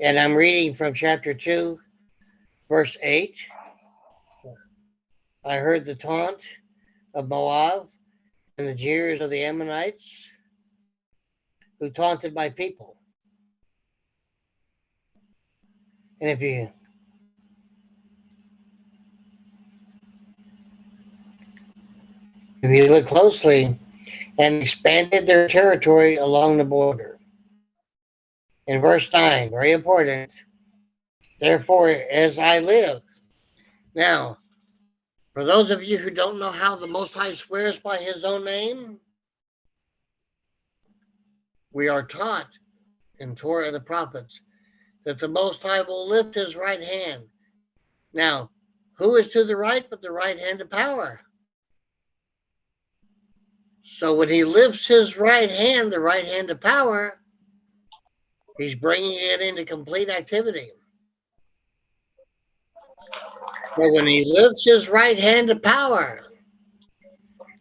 And I'm reading from chapter 2, verse 8. I heard the taunt of Moab and the jeers of the Ammonites who taunted my people. And if you look closely, and expanded their territory along the border. In verse 9, very important. Therefore, as I live. Now, for those of you who don't know how the Most High swears by his own name, we are taught in Torah and the prophets that the Most High will lift his right hand. Now, who is to the right but the right hand of power? So when he lifts his right hand, the right hand of power, he's bringing it into complete activity. But when he lifts his right hand of power,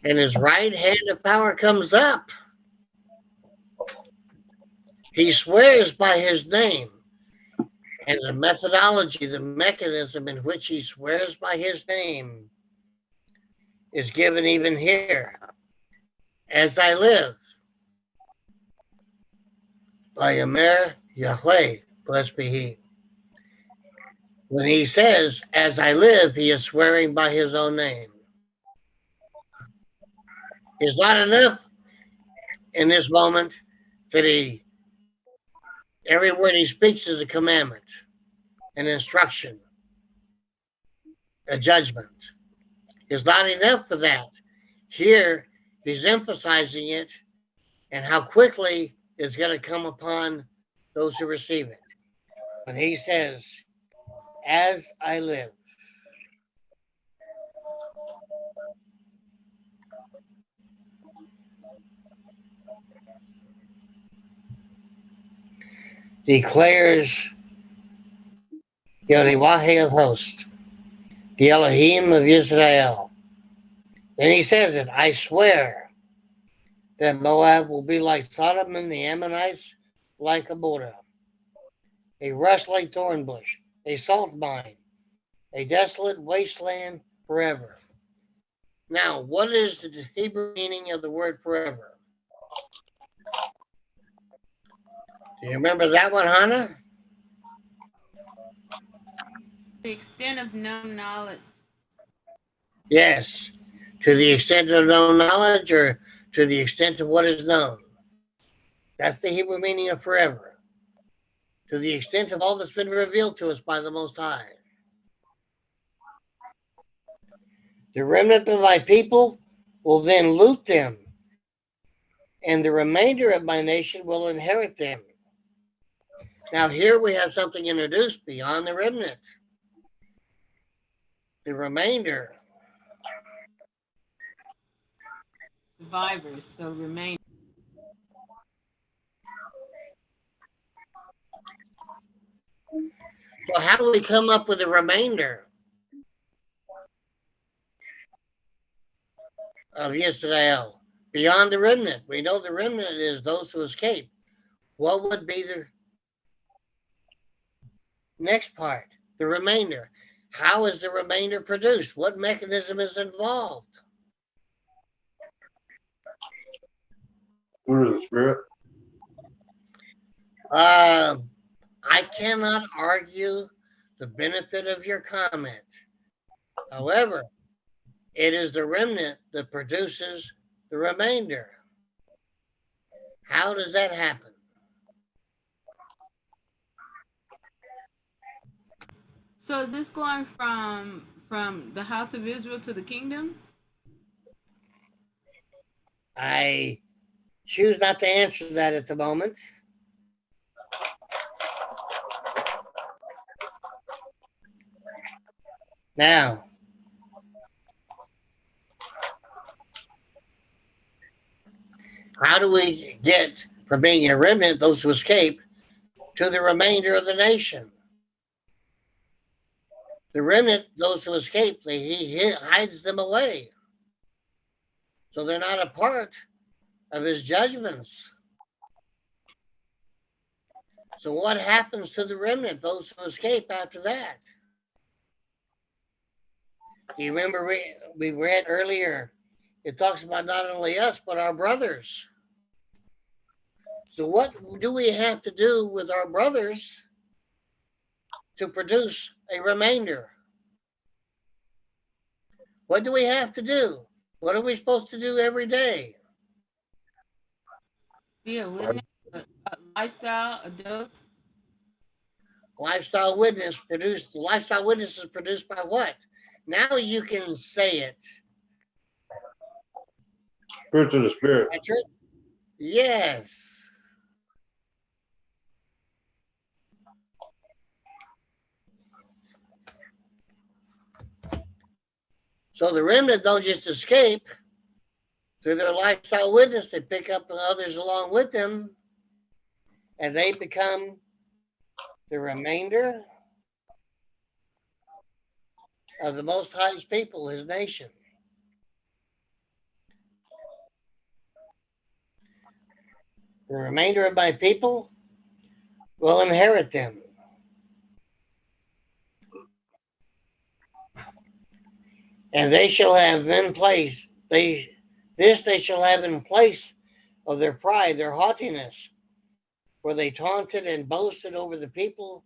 and his right hand of power comes up, he swears by his name. And the methodology, the mechanism in which he swears by his name is given even here. As I live, by Yamer Yahweh, blessed be he. When he says, as I live, he is swearing by his own name. It's not enough in this moment that every word he speaks is a commandment, an instruction, a judgment. It's not enough for that. Here, he's emphasizing it and how quickly it's going to come upon those who receive it. When he says, as I live. Declares Yod-Heh-Wah of hosts, the Elohim of Israel. Then he says it, I swear that Moab will be like Sodom and the Ammonites like Amorah, a rustling thorn bush, a salt mine, a desolate wasteland forever. Now, what is the Hebrew meaning of the word forever? Do you remember that one, Hannah? The extent of known knowledge. Yes. To the extent of known knowledge or to the extent of what is known. That's the Hebrew meaning of forever. to the extent of all that's been revealed to us by the Most High. The remnant of my people will then loot them, and the remainder of my nation will inherit them. Now here we have something introduced beyond the remnant. The remainder. Survivors, so remain. So how do we come up with a remainder of Yisrael? Beyond the remnant. We know the remnant is those who escape. What would be the next part? The remainder. How is the remainder produced? What mechanism is involved? Fruit of the Spirit. I cannot argue the benefit of your comment. However, it is the remnant that produces the remainder. How does that happen? So is this going from the house of Israel to the kingdom? I choose not to answer that at the moment. Now, how do we get from being a remnant, those who escape, to the remainder of the nation? The remnant, those who escape, he hides them away. So they're not a part of his judgments. So what happens to the remnant, those who escape after that? You remember we read earlier, it talks about not only us, but our brothers. So what do we have to do with our brothers to produce a remainder? What do we have to do? What are we supposed to do every day? Yeah, witness, a lifestyle, a Lifestyle witness produced. Lifestyle witness is produced by what? Now you can say it. Fruit of the Spirit. Patrick? Yes. So the remnant don't just escape through their lifestyle witness. They pick up others along with them, and they become the remainder of the Most High's people, his nation. The remainder of my people will inherit them. And they shall have in place, they shall have in place of their pride, their haughtiness, for they taunted and boasted over the people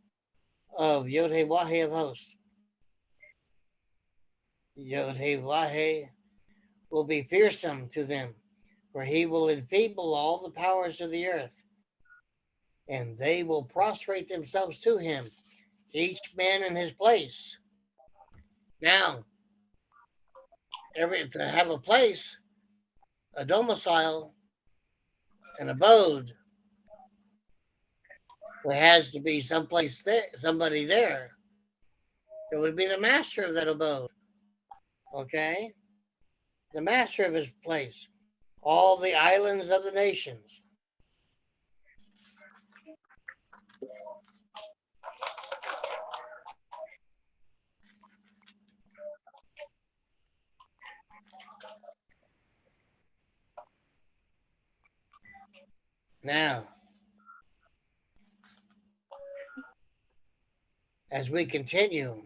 of Yod-Heh-Wah-Heh of hosts. Yod-Heh-Wah-Heh will be fearsome to them, for he will enfeeble all the powers of the earth, and they will prostrate themselves to him, each man in his place. Now, to have a place, a domicile, an abode, there has to be someplace there, somebody there. It would be the master of that abode. Okay? The master of his place. All the islands of the nations. Now, as we continue,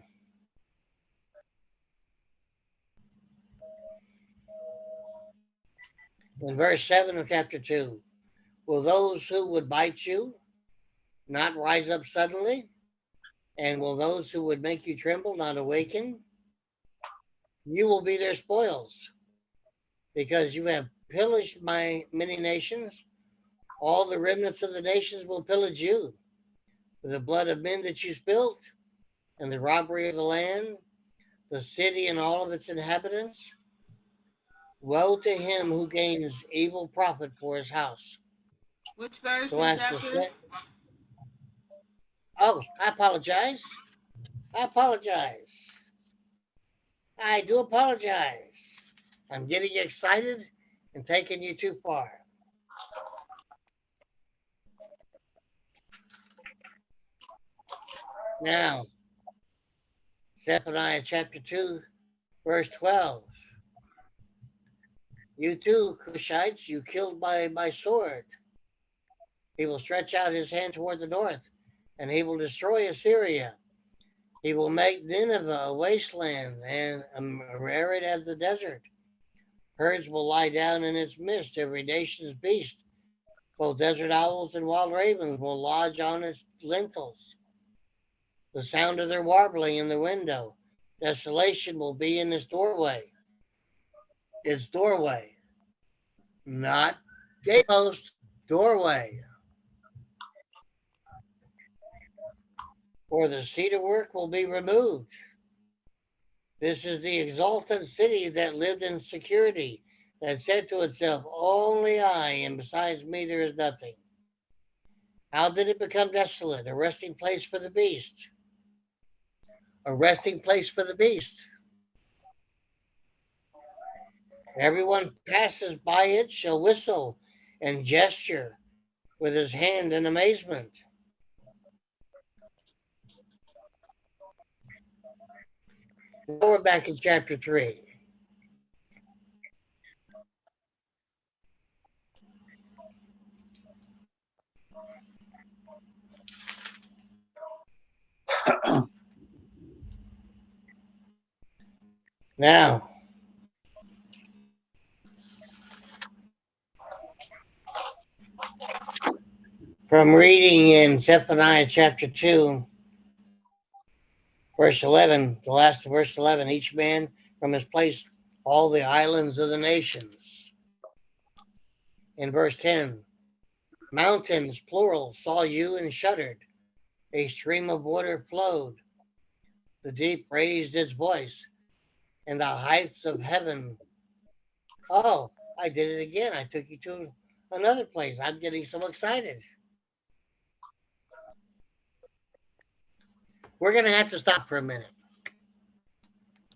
in verse 7 of chapter 2, will those who would bite you not rise up suddenly? And will those who would make you tremble not awaken? You will be their spoils, because you have pillaged my many nations. All the remnants of the nations will pillage you. with the blood of men that you spilt, and the robbery of the land, the city and all of its inhabitants. Woe to him who gains evil profit for his house. Which verse So and as to chapter? say, oh, I apologize. I apologize. I do apologize. I'm getting excited and taking you too far. Now, Zephaniah chapter 2, verse 12. You too, Cushites, you killed by sword. He will stretch out his hand toward the north, and he will destroy Assyria. He will make Nineveh a wasteland and arid as the desert. Herds will lie down in its midst, every nation's beast. Both desert owls and wild ravens will lodge on its lintels. The sound of their warbling in the window. Desolation will be in its doorway. Its doorway. Not gatepost, doorway. For the cedar work will be removed. This is the exalted city that lived in security, that said to itself, only I, and besides me there is nothing. How did it become desolate? A resting place for the beast. A resting place for the beast. Everyone passes by it shall whistle and gesture with his hand in amazement. Now we're back in chapter 3. Now, from reading in Zephaniah chapter 2, verse 11, the last of verse 11, each man from his place, all the islands of the nations. In verse 10, mountains, plural, saw you and shuddered. A stream of water flowed. The deep raised its voice, and the heights of heaven. Oh, I did it again. I took you to another place. I'm getting so excited. We're going to have to stop for a minute.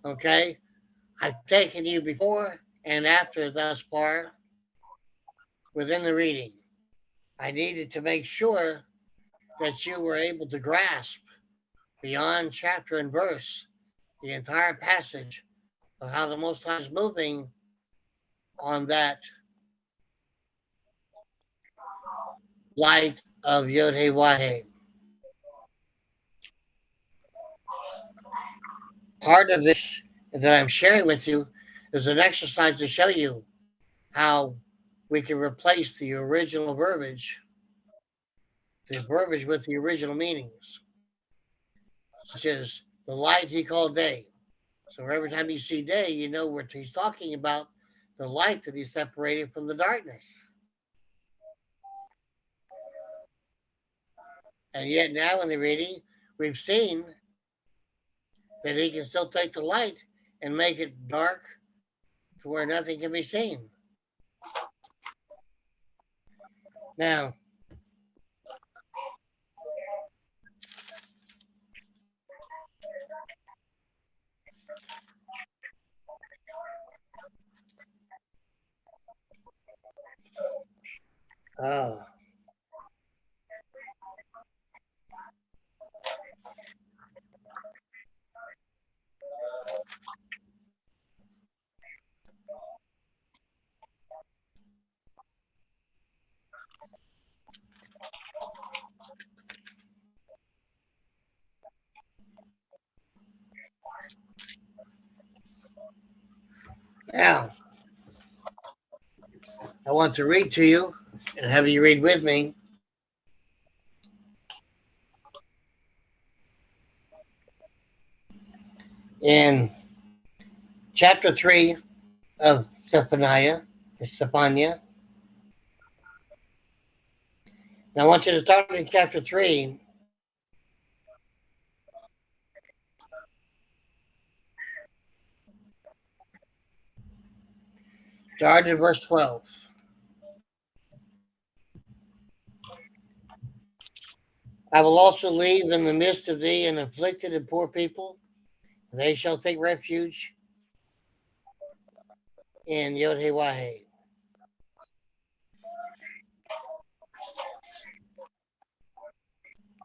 Okay? I've taken you before and after thus far within the reading. I needed to make sure that you were able to grasp beyond chapter and verse the entire passage of how the Most High is moving on that light of Yod-Heh-Wah-Heh. Part of this that I'm sharing with you is an exercise to show you how we can replace the original verbiage, with the original meanings, such as the light he called day. So every time you see day, you know what he's talking about, the light that he separated from the darkness. And yet now in the reading, we've seen that he can still take the light and make it dark to where nothing can be seen. Now, oh, now, I want to read to you and have you read with me in chapter 3 of Zephaniah. Now I want you to start in chapter 3 Start at verse 12. I will also leave in the midst of thee an afflicted and poor people. They shall take refuge in Yod-Heh-Wah-Heh.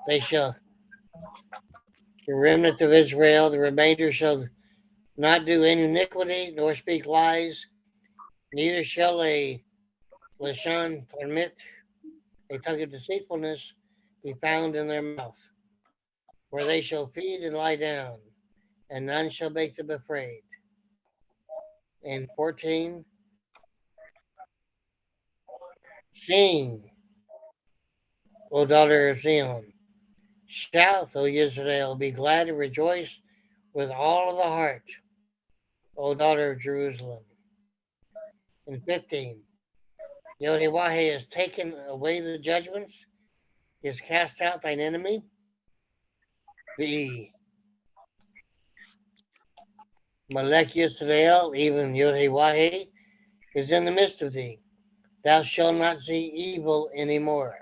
They shall, the remnant of Israel, the remainder shall not do any iniquity, nor speak lies, neither shall a Lashon permit, a tongue of deceitfulness, be found in their mouth. For they shall feed and lie down, and none shall make them afraid. And 14, sing, O daughter of Zion. Shout, O Israel, be glad and rejoice with all of the heart, O daughter of Jerusalem. And 15, Yod-Heh-Wah-Heh has taken away the judgments, he has cast out thine enemy. The Melech Yisrael, even Yod-Heh-Wah-Heh, is in the midst of thee. Thou shalt not see evil anymore.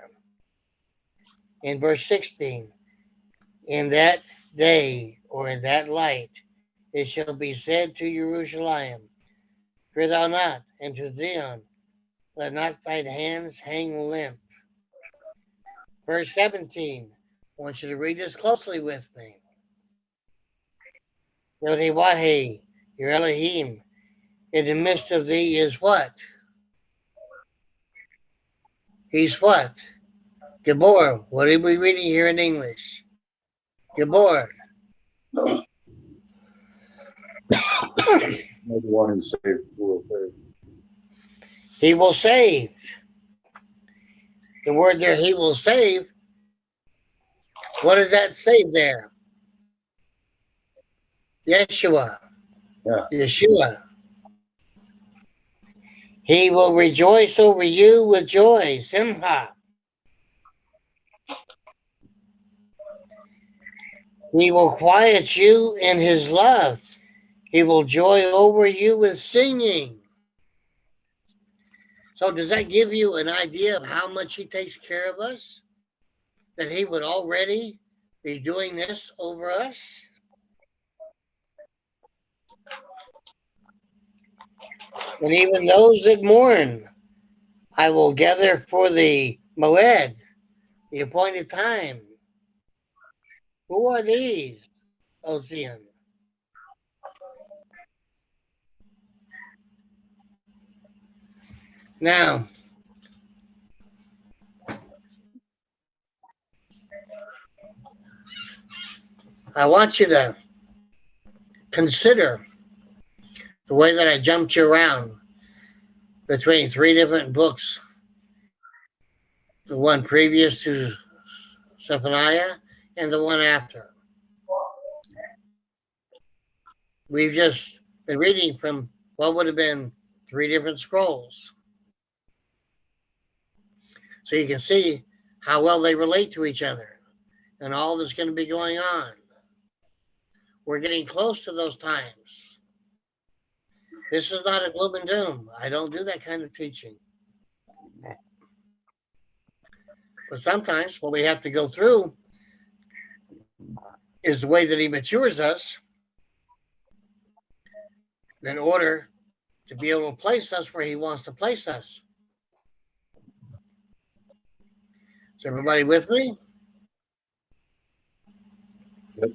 In verse 16, in that day or in that light, it shall be said to Jerusalem, fear thou not, and to Zion, let not thine hands hang limp. Verse 17, I want you to read this closely with me. Yod-Heh-Wah-Heh, your Elohim, in the midst of thee is what? He's what? Gabor. What are we reading here in English? Gabor. The one who saved will save. He will save. The word there, he will save. What does that save there? Yeshua. Yeah. Yeshua. He will rejoice over you with joy, Simcha. He will quiet you in his love. He will joy over you with singing. So does that give you an idea of how much he takes care of us? That he would already be doing this over us? And even those that mourn, I will gather for the Moed, the appointed time. Who are these, O Zion? Now, I want you to consider the way that I jumped you around between three different books. The one previous to Zephaniah and the one after. We've just been reading from what would have been three different scrolls. So you can see how well they relate to each other and all that's going to be going on. We're getting close to those times. This is not a gloom and doom. I don't do that kind of teaching. But sometimes what we have to go through is the way that he matures us in order to be able to place us where he wants to place us. Is everybody with me? Yep.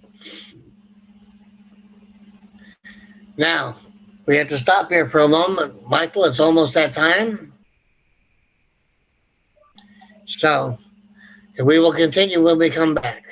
Now, we have to stop here for a moment. Michael, it's almost that time. So, we will continue when we come back.